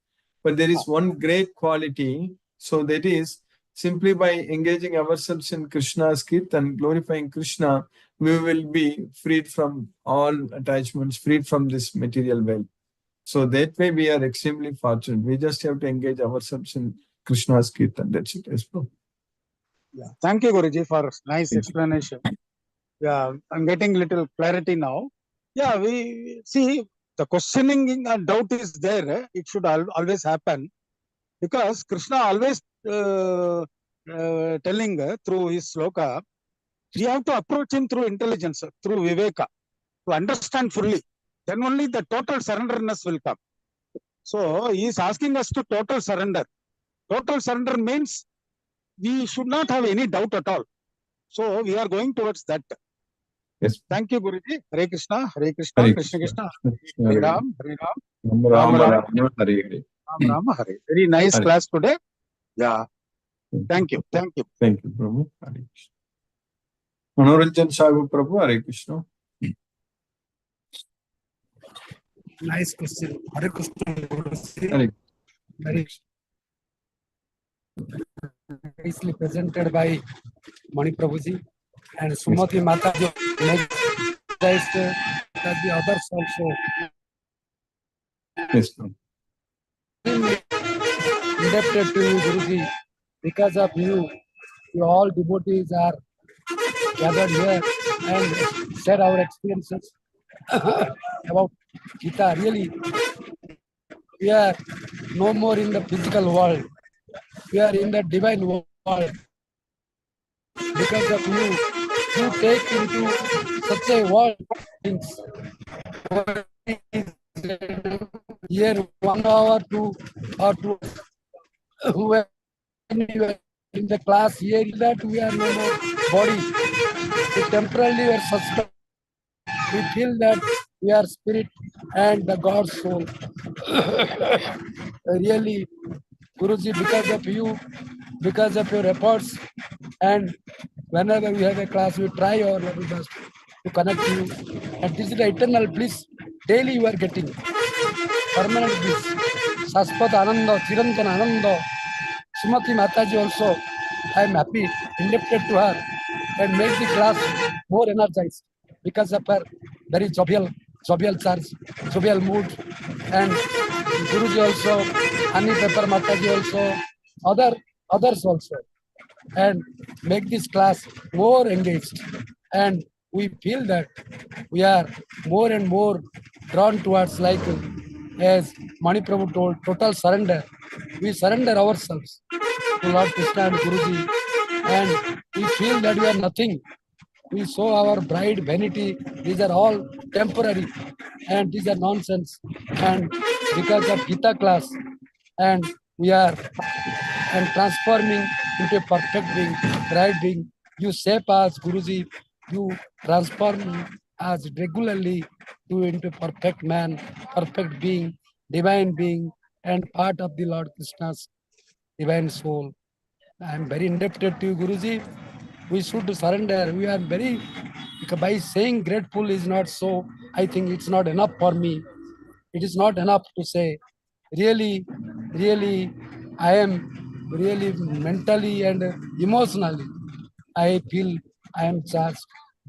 but there is one great quality. So that is simply by engaging ourselves in Krishna's kirtan, glorifying Krishna, we will be freed from all attachments, freed from this material wealth. So that way we are extremely fortunate. We just have to engage ourselves in Krishna's kirtan. That's it. Yes, bro.
Yeah. Thank you, Guruji, for nice explanation. Yeah, I'm getting little clarity now. Yeah, we see the questioning and doubt is there. It should always happen because Krishna always telling through his sloka, we have to approach him through intelligence, through viveka, to understand fully. Then only the total surrenderness will come. So he is asking us to total surrender. Total surrender means we should not have any doubt at all. So we are going towards that.
Yes.
Thank you, Guruji. Hare Krishna, Hare Krishna,
Hare
Krishna Krishna,
Krishna,
Hare Ram, Hare Ram,
Ram
Ram
Ram, Hare Hare.
Ram Ram, Hare. Very nice
Hare.
class today. Yeah. Thank you. Thank you.
Thank you, Prabhu. Hare Krishna. Manoranjan Sagu Prabhu, Hare Krishna.
Nice question. Hare Krishna.
Hare.
Very nicely presented by Mani Prabhuji and Sumati Mataji. That the others also.
Yes, ma'am.
Indebted to you, Guruji. Because of you, all devotees are gathered here and share our experiences about Gita. Really, we are no more in the physical world. We are in the divine world. Because of you, you take into such a world things. Here 1 hour, 2 or 2 when you are in the class here that we are no more body. We temporarily are suspect. We feel that we are spirit and the God's soul. Really, Guruji, because of you, because of your efforts, and whenever we have a class, we try our level best to connect you. And this is the eternal bliss. Daily you are getting permanent bliss. Saspat Ananda, Chirantan Ananda, Sumati Mataji also. I am happy, indebted to her, and make the class more energized because of her very jovial charge, jovial mood, and Guruji also, Ani Pepper Mataji also, others also, and make this class more engaged. And we feel that we are more and more drawn towards, like as Mani Prabhu told, total surrender. We surrender ourselves to Lord Krishna and Guruji, and we feel that we are nothing. We show our pride, vanity. These are all temporary, and these are nonsense. And because of Gita class, and we are transforming into a perfect being, bright being. You shape us, Guruji. You transform us regularly into perfect man, perfect being, divine being, and part of the Lord Krishna's divine soul. I am very indebted to you, Guruji. We should surrender. We are very, by saying grateful is not so, I think it's not enough for me. It is not enough to say. Really, I am really mentally and emotionally, I feel I am charged.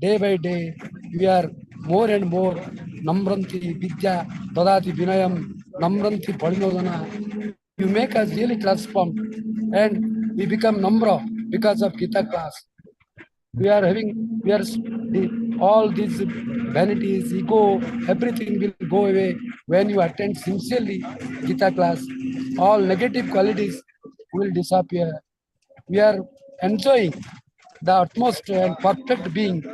Day by day, we are more and more Namranti Vidya, Tadati Vinayam, Namranti Padinodana. You make us really transformed, and we become Namra because of Gita class. All these vanities, ego, everything will go away when you attend sincerely Gita class. All negative qualities will disappear. We are enjoying the utmost and perfect being,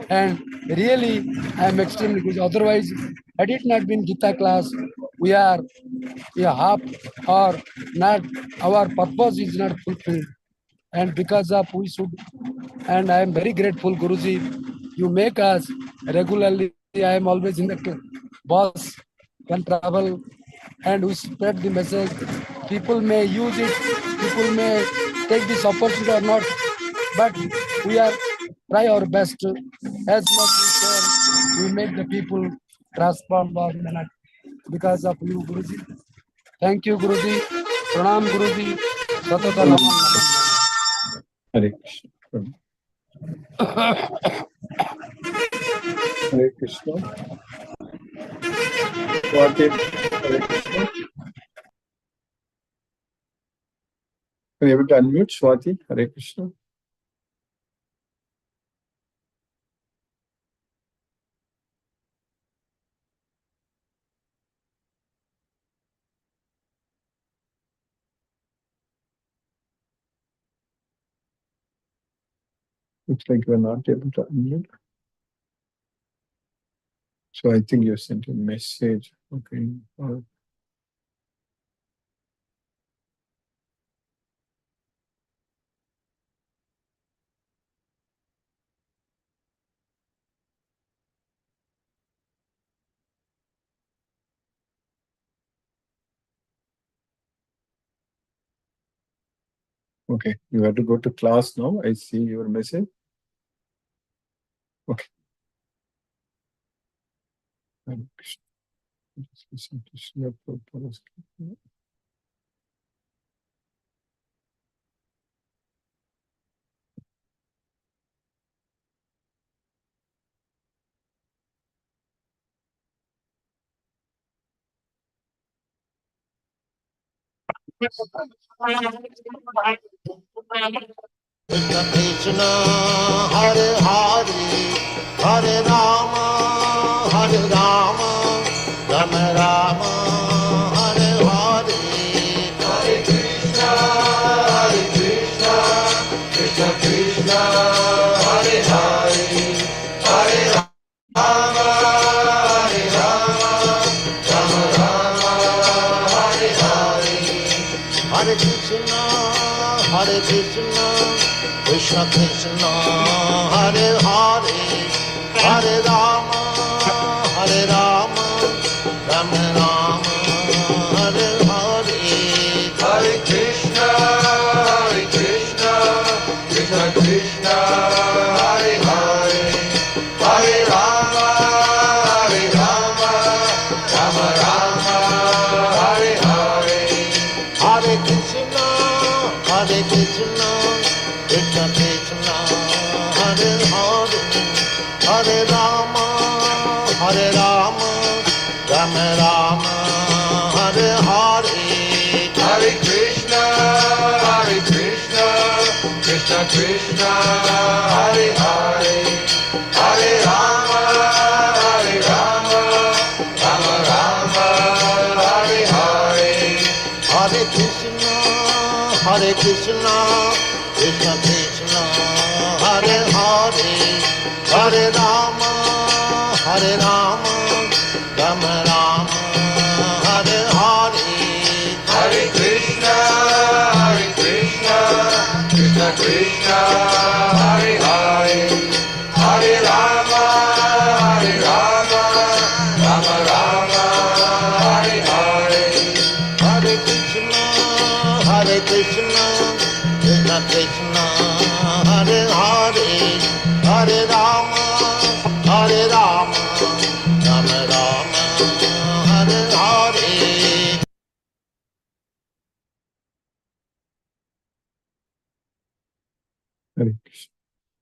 and really I am extremely good. Otherwise, had it not been Gita class, we are half or not, our purpose is not fulfilled, and because of we should, and I am very grateful, Guruji, you make us regularly. I am always in the bus when travel, and we spread the message. People may use it, people may take this opportunity or not, but we are try our best as much we can. We make the people transform our minute because of you, Guruji. Thank you, Guruji. Pranam, Guruji. Satata Naman.
Hare Krishna. Hare Krishna. Swati, Hare Krishna. Are you able to unmute Swati? Hare Krishna. Looks like we're not able to unmute. So I think you sent a message. Okay. Okay, you have to go to class now. I see your message. Okay.
Krishna Krishna Hare Hare Hare Rama Hare Rama Rama Rama Hare Hare Hare Krishna Krishna Krishna Hare Hare Hare Rama Hare Rama Rama Rama Hare Hare Hare Krishna Krishna Krishna Hare Hare Hare Rama Hare Rama Rama Rama Hare Hare Hare Krishna Krishna Krishna Hare Hare Hare Rama Rama Rama Hare Hare Hare Krishna Krishna Krishna Hare Hare Hare Rama Rama Rama Hare Hare Hare Krishna Krishna Krishna Hare Hare Hare Rama Rama Rama Hare Hare Hare Krishna Krishna Krishna Hare Hare Hare Rama Rama Rama Hare Hare Hare Krishna Krishna Krishna Hare Hare Hare Rama Rama Rama Hare Hare Hare Krishna Krishna Krishna Hare Hare Hare Rama Rama Rama Hare Hare
Hare Krishna.